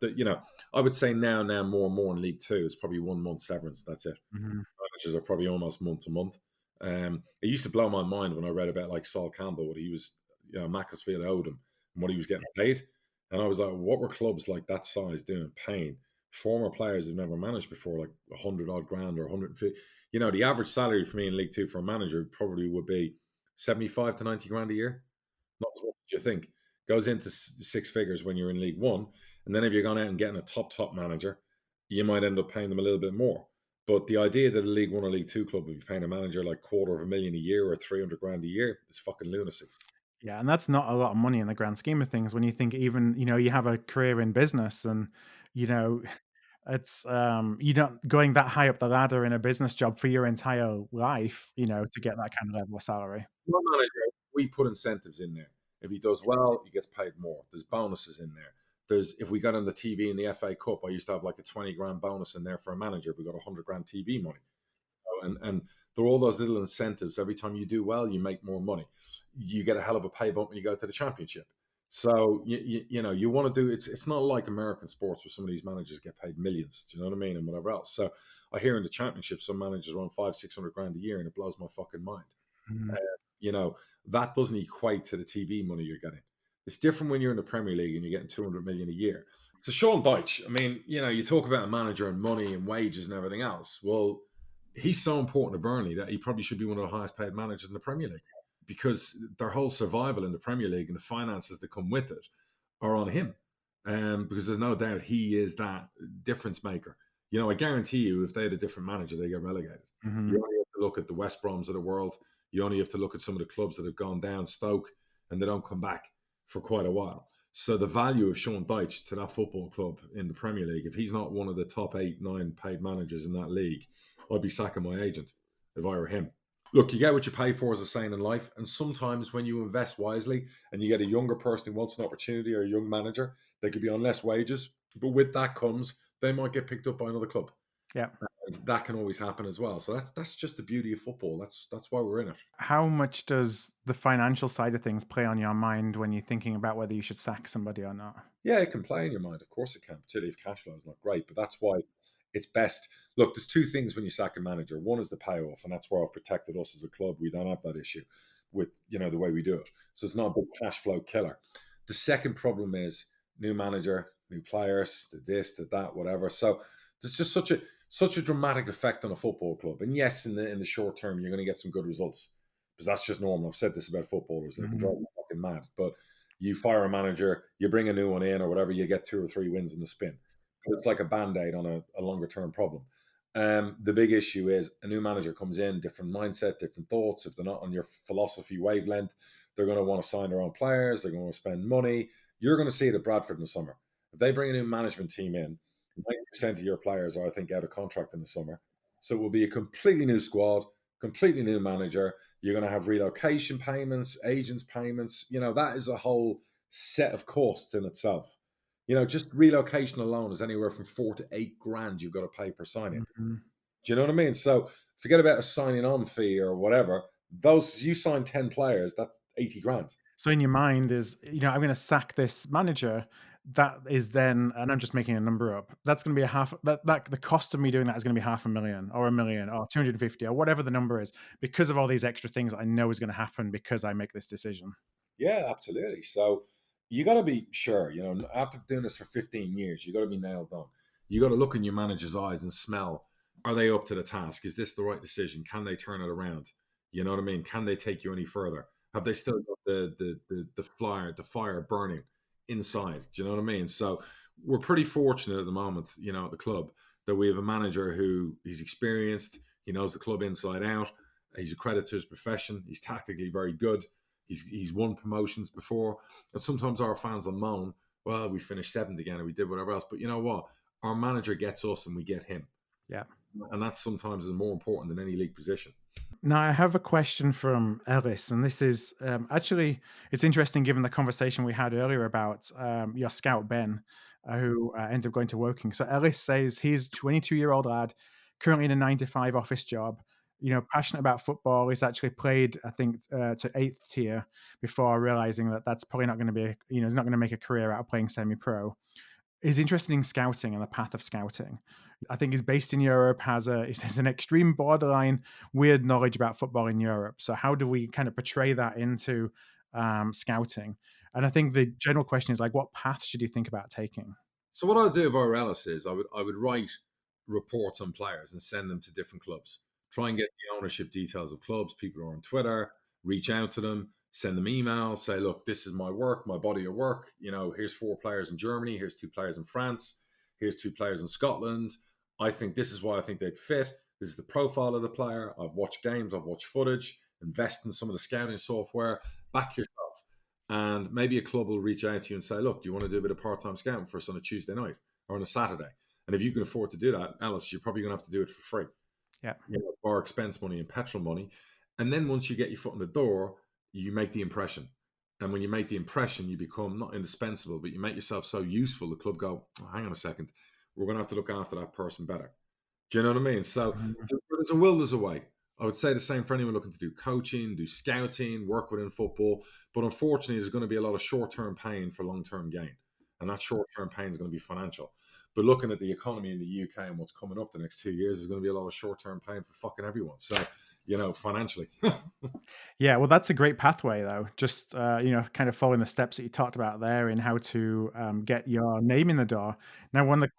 I would say now more and more in League Two, it's probably 1 month severance. That's it. Mm-hmm. Managers are probably almost month to month. It used to blow my mind when I read about like Sol Campbell, what he was, Macclesfield owed him and what he was getting paid. And I was like, what were clubs like that size doing, paying former players who've never managed before, like 100 odd grand or 150? The average salary for me in League Two for a manager probably would be 75 to 90 grand a year. Not as much as you think. Goes into six figures when you're in League One. And then if you're going out and getting a top manager, you might end up paying them a little bit more. But the idea that a League One or League Two club would be paying a manager like $250,000 a year or 300 grand a year is fucking lunacy. Yeah, and that's not a lot of money in the grand scheme of things when you think even, you have a career in business and, it's you don't going that high up the ladder in a business job for your entire life, to get that kind of level of salary. One manager, we put incentives in there. If he does well, he gets paid more. There's bonuses in there. If we got on the TV in the FA Cup, I used to have like a 20 grand bonus in there for a manager. We got 100 grand TV money. And there are all those little incentives. Every time you do well, you make more money. You get a hell of a pay bump when you go to the championship. So you want to do it's not like American sports where some of these managers get paid millions. Do you know what I mean? And whatever else. So I hear in the championship some managers run 500-600 grand a year, and it blows my fucking mind. Mm-hmm. That doesn't equate to the TV money you're getting. It's different when you're in the Premier League and you're getting 200 million a year. So Sean Dyche, I mean, you talk about a manager and money and wages and everything else. Well, he's so important to Burnley that he probably should be one of the highest paid managers in the Premier League, because their whole survival in the Premier League and the finances that come with it are on him. Because there's no doubt he is that difference maker. I guarantee you, if they had a different manager, they get relegated. Mm-hmm. You only have to look at the West Broms of the world. You only have to look at some of the clubs that have gone down, Stoke, and they don't come back for quite a while. So the value of Sean Dyche to that football club in the Premier League, if he's not one of the top 8-9 paid managers in that league, I'd be sacking my agent if I were him. Look, you get what you pay for, as a saying in life. And sometimes when you invest wisely and you get a younger person who wants an opportunity, or a young manager, they could be on less wages. But with that comes, they might get picked up by another club. Yeah. And that can always happen as well. So that's just the beauty of football. That's why we're in it. How much does the financial side of things play on your mind when you're thinking about whether you should sack somebody or not? Yeah, it can play in your mind. Of course it can, particularly if cash flow is not great. But that's why it's best. Look, there's two things when you sack a manager. One is the payoff, and that's where I've protected us as a club. We don't have that issue with, the way we do it. So it's not a big cash flow killer. The second problem is new manager, new players, to this, to that, whatever. So there's just such a dramatic effect on a football club. And yes, in the short term, you're going to get some good results, because that's just normal. I've said this about footballers. They can drive me fucking mad. But you fire a manager, you bring a new one in or whatever, you get 2 or 3 wins in the spin. But it's like a Band-Aid on a longer term problem. The big issue is a new manager comes in, different mindset, different thoughts. If they're not on your philosophy wavelength, they're going to want to sign their own players. They're going to spend money. You're going to see it at Bradford in the summer. If they bring a new management team in, 90% of your players are, I think, out of contract in the summer. So it will be a completely new squad, completely new manager. You're going to have relocation payments, agents payments. That is a whole set of costs in itself. Just relocation alone is anywhere from 4 to 8 grand you've got to pay per signing. Mm-hmm. Do you know what I mean? So forget about a signing on fee or whatever. Those, you sign 10 players, that's 80 grand. So in your mind is, I'm going to sack this manager. That is then, and I'm just making a number up, that's going to be the cost of me doing that is going to be $500,000 or $1 million or 250 or whatever the number is, because of all these extra things I know is going to happen because I make this decision. Yeah, absolutely. So you got to be sure, after doing this for 15 years, you got to be nailed on. You got to look in your manager's eyes and smell, are they up to the task? Is this the right decision? Can they turn it around? You know what I mean? Can they take you any further? Have they still got the fire burning inside? Do you know what I mean? So we're pretty fortunate at the moment, at the club, that we have a manager who he's experienced. He knows the club inside out. He's a credit to his profession. He's tactically very good. He's won promotions before. And sometimes our fans will moan, well, we finished 7th again and we did whatever else. But you know what? Our manager gets us and we get him. Yeah. And that sometimes is more important than any league position. Now, I have a question from Ellis, and this is actually, it's interesting given the conversation we had earlier about your scout, Ben, who ended up going to Woking. So Ellis says he's a 22-year-old lad, currently in a 9 to 5 office job, passionate about football. He's actually played, I think, to 8th tier before realizing that that's probably not going to be, he's not going to make a career out of playing semi-pro. Is interested in scouting and the path of scouting. I think he's based in Europe, has an extreme borderline weird knowledge about football in Europe. So how do we kind of portray that into scouting? And I think the general question is like, what path should you think about taking? So what I'll do if I were Ellis is I would write reports on players and send them to different clubs. Try and get the ownership details of clubs, people who are on Twitter, reach out to them, send them emails, say, look, this is my work, my body of work. Here's 4 players in Germany, here's 2 players in France, here's 2 players in Scotland. I think this is why I think they'd fit. This is the profile of the player. I've watched games, I've watched footage, invest in some of the scouting software, back yourself. And maybe a club will reach out to you and say, look, do you want to do a bit of part-time scouting for us on a Tuesday night or on a Saturday? And if you can afford to do that, Alice, you're probably going to have to do it for free. Yeah. Or expense money and petrol money. And then once you get your foot in the door, you make the impression. And when you make the impression, you become not indispensable, but you make yourself so useful, the club go, oh, hang on a second, we're going to have to look after that person better. Do you know what I mean? So there's a will, there's a way. I would say the same for anyone looking to do coaching, do scouting, work within football. But unfortunately, there's going to be a lot of short-term pain for long-term gain. And that short-term pain is going to be financial. But looking at the economy in the UK and what's coming up the next 2 years, there's going to be a lot of short-term pain for fucking everyone. So, financially. Yeah, well, that's a great pathway, though. Just, kind of following the steps that you talked about there in how to get your name in the door. Now, one of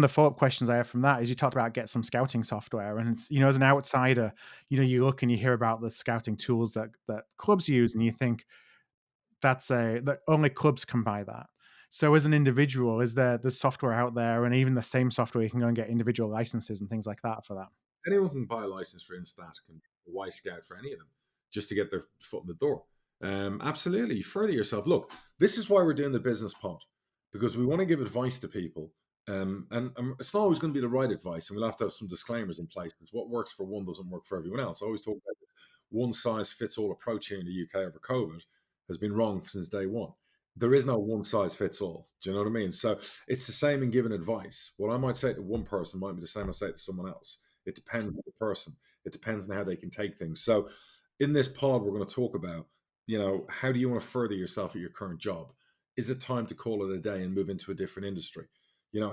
the follow-up questions I have from that is you talked about get some scouting software, and it's, as an outsider, you look and you hear about the scouting tools that clubs use, and you think that only clubs can buy that. So as an individual, is there's software out there, and even the same software you can go and get individual licenses and things like that for that? Anyone can buy a license for Instat, can be a Y Scout for any of them, just to get their foot in the door. Absolutely, further yourself. Look, this is why we're doing the business pod, because we want to give advice to people. And it's not always going to be the right advice, and we'll have to have some disclaimers in place, because what works for one doesn't work for everyone else. I always talk about this one-size-fits-all approach here in the UK over COVID has been wrong since day one. There is no one-size-fits-all. Do you know what I mean? So it's the same in giving advice. What I might say to one person might be the same I say to someone else. It depends on the person. It depends on how they can take things. So in this pod, we're going to talk about, how do you want to further yourself at your current job? Is it time to call it a day and move into a different industry?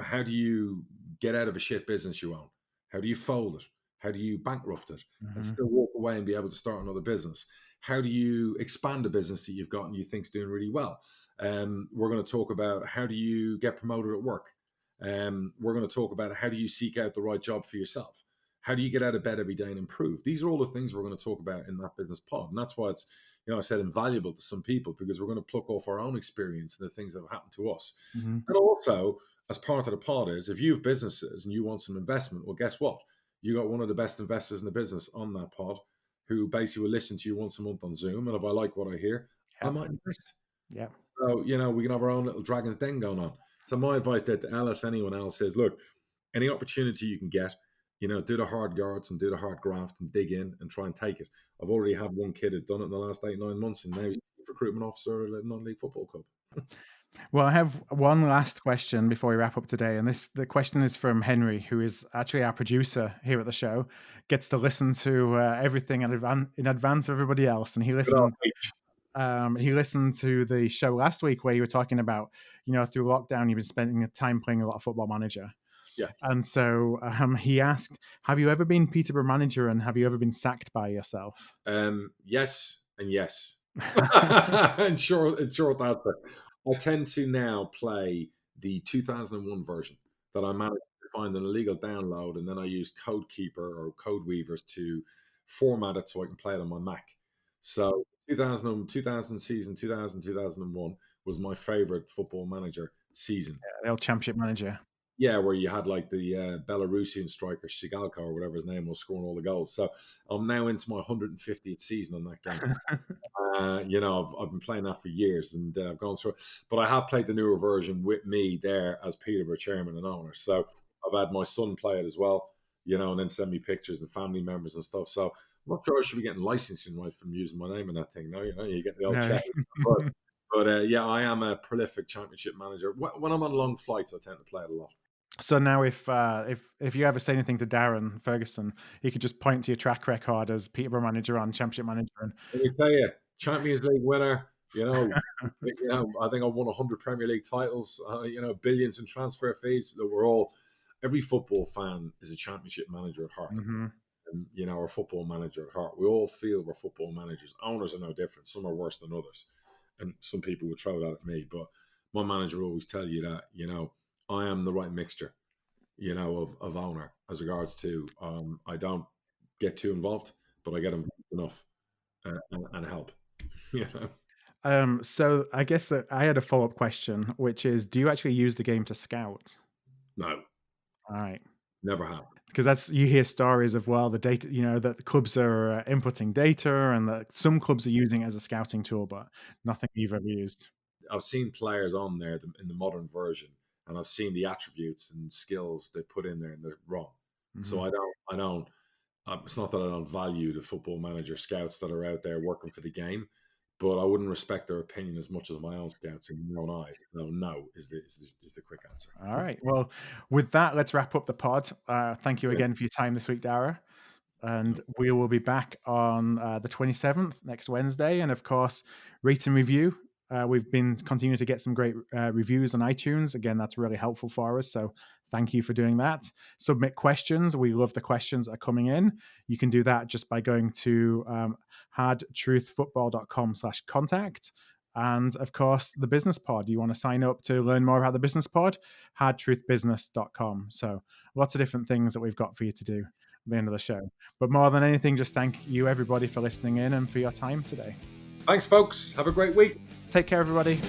How do you get out of a shit business you own? How do you fold it? How do you bankrupt it and still walk away and be able to start another business? How do you expand a business that you've got and you think's doing really well? We're going to talk about how do you get promoted at work? We're going to talk about how do you seek out the right job for yourself? How do you get out of bed every day and improve? These are all the things we're going to talk about in that business pod. And that's why it's, I said invaluable to some people, because we're going to pluck off our own experience and the things that have happened to us. And also, as part of the pod is, if you have businesses and you want some investment, well, guess what? You got one of the best investors in the business on that pod who basically will listen to you once a month on Zoom. And if I like what I hear, I might invest. Yeah. So, we can have our own little Dragon's Den going on. So my advice there to Alice, anyone else, is look, any opportunity you can get, do the hard yards and do the hard graft and dig in and try and take it. I've already had one kid who'd done it in the last 8-9 months, and now he's recruitment officer at a non-league football club. Well, I have one last question before we wrap up today, and the question is from Henry, who is actually our producer here at the show. Gets to listen to everything in advance of everybody else, and he listened. He listened to the show last week where you were talking about, through lockdown, you've been spending time playing a lot of Football Manager. Yeah. And so he asked, have you ever been Peterborough manager, and have you ever been sacked by yourself? Yes and yes. In short answer. I tend to now play the 2001 version that I managed to find an illegal download, and then I used CodeKeeper or Code Weavers to format it so I can play it on my Mac. So 2000 season, 2001 was my favorite Football Manager season. Yeah, the old Championship Manager. Yeah, where you had like the Belarusian striker Shigalko or whatever his name was scoring all the goals. So I'm now into my 150th season on that game. I've been playing that for years, and I've gone through it. But I have played the newer version with me there as Peterborough chairman and owner. So I've had my son play it as well. and then send me pictures and family members and stuff. So I'm not sure I should be getting licensing right from using my name in that thing. No, you get the old No. check. But yeah, I am a prolific championship manager. When I'm on long flights, I tend to play it a lot. So now, if you ever say anything to Darren Ferguson, he could just point to your track record as Peterborough manager and Championship manager. And let me tell you, Champions League winner. I think I won 100 Premier League titles. Billions in transfer fees. Every football fan is a Championship manager at heart. Mm-hmm. And our football manager at heart. We all feel we're football managers. Owners are no different. Some are worse than others, and some people would throw that at me. But my manager will always tell you that I am the right mixture, of owner as regards to I don't get too involved, but I get involved enough and help. So I guess that I had a follow-up question, which is, do you actually use the game to scout? No. All right. Never have. Because you hear stories of, well, the data, that the clubs are inputting data and that some clubs are using it as a scouting tool, but nothing you've ever used. I've seen players on there in the modern version, and I've seen the attributes and skills they've put in there, and they're wrong. Mm-hmm. So I don't. It's not that I don't value the football manager scouts that are out there working for the game, but I wouldn't respect their opinion as much as my own scouts in my own eyes. So no is the quick answer. All right. Well, with that, let's wrap up the pod. Thank you again for your time this week, Darragh. And we will be back on the 27th, next Wednesday. And of course, rate and review. We've been continuing to get some great reviews on iTunes. Again, that's really helpful for us. So thank you for doing that. Submit questions. We love the questions that are coming in. You can do that just by going to hardtruthfootball.com/contact. And of course, the business pod. You want to sign up to learn more about the business pod? hardtruthbusiness.com. So lots of different things that we've got for you to do at the end of the show. But more than anything, just thank you, everybody, for listening in and for your time today. Thanks, folks. Have a great week. Take care, everybody.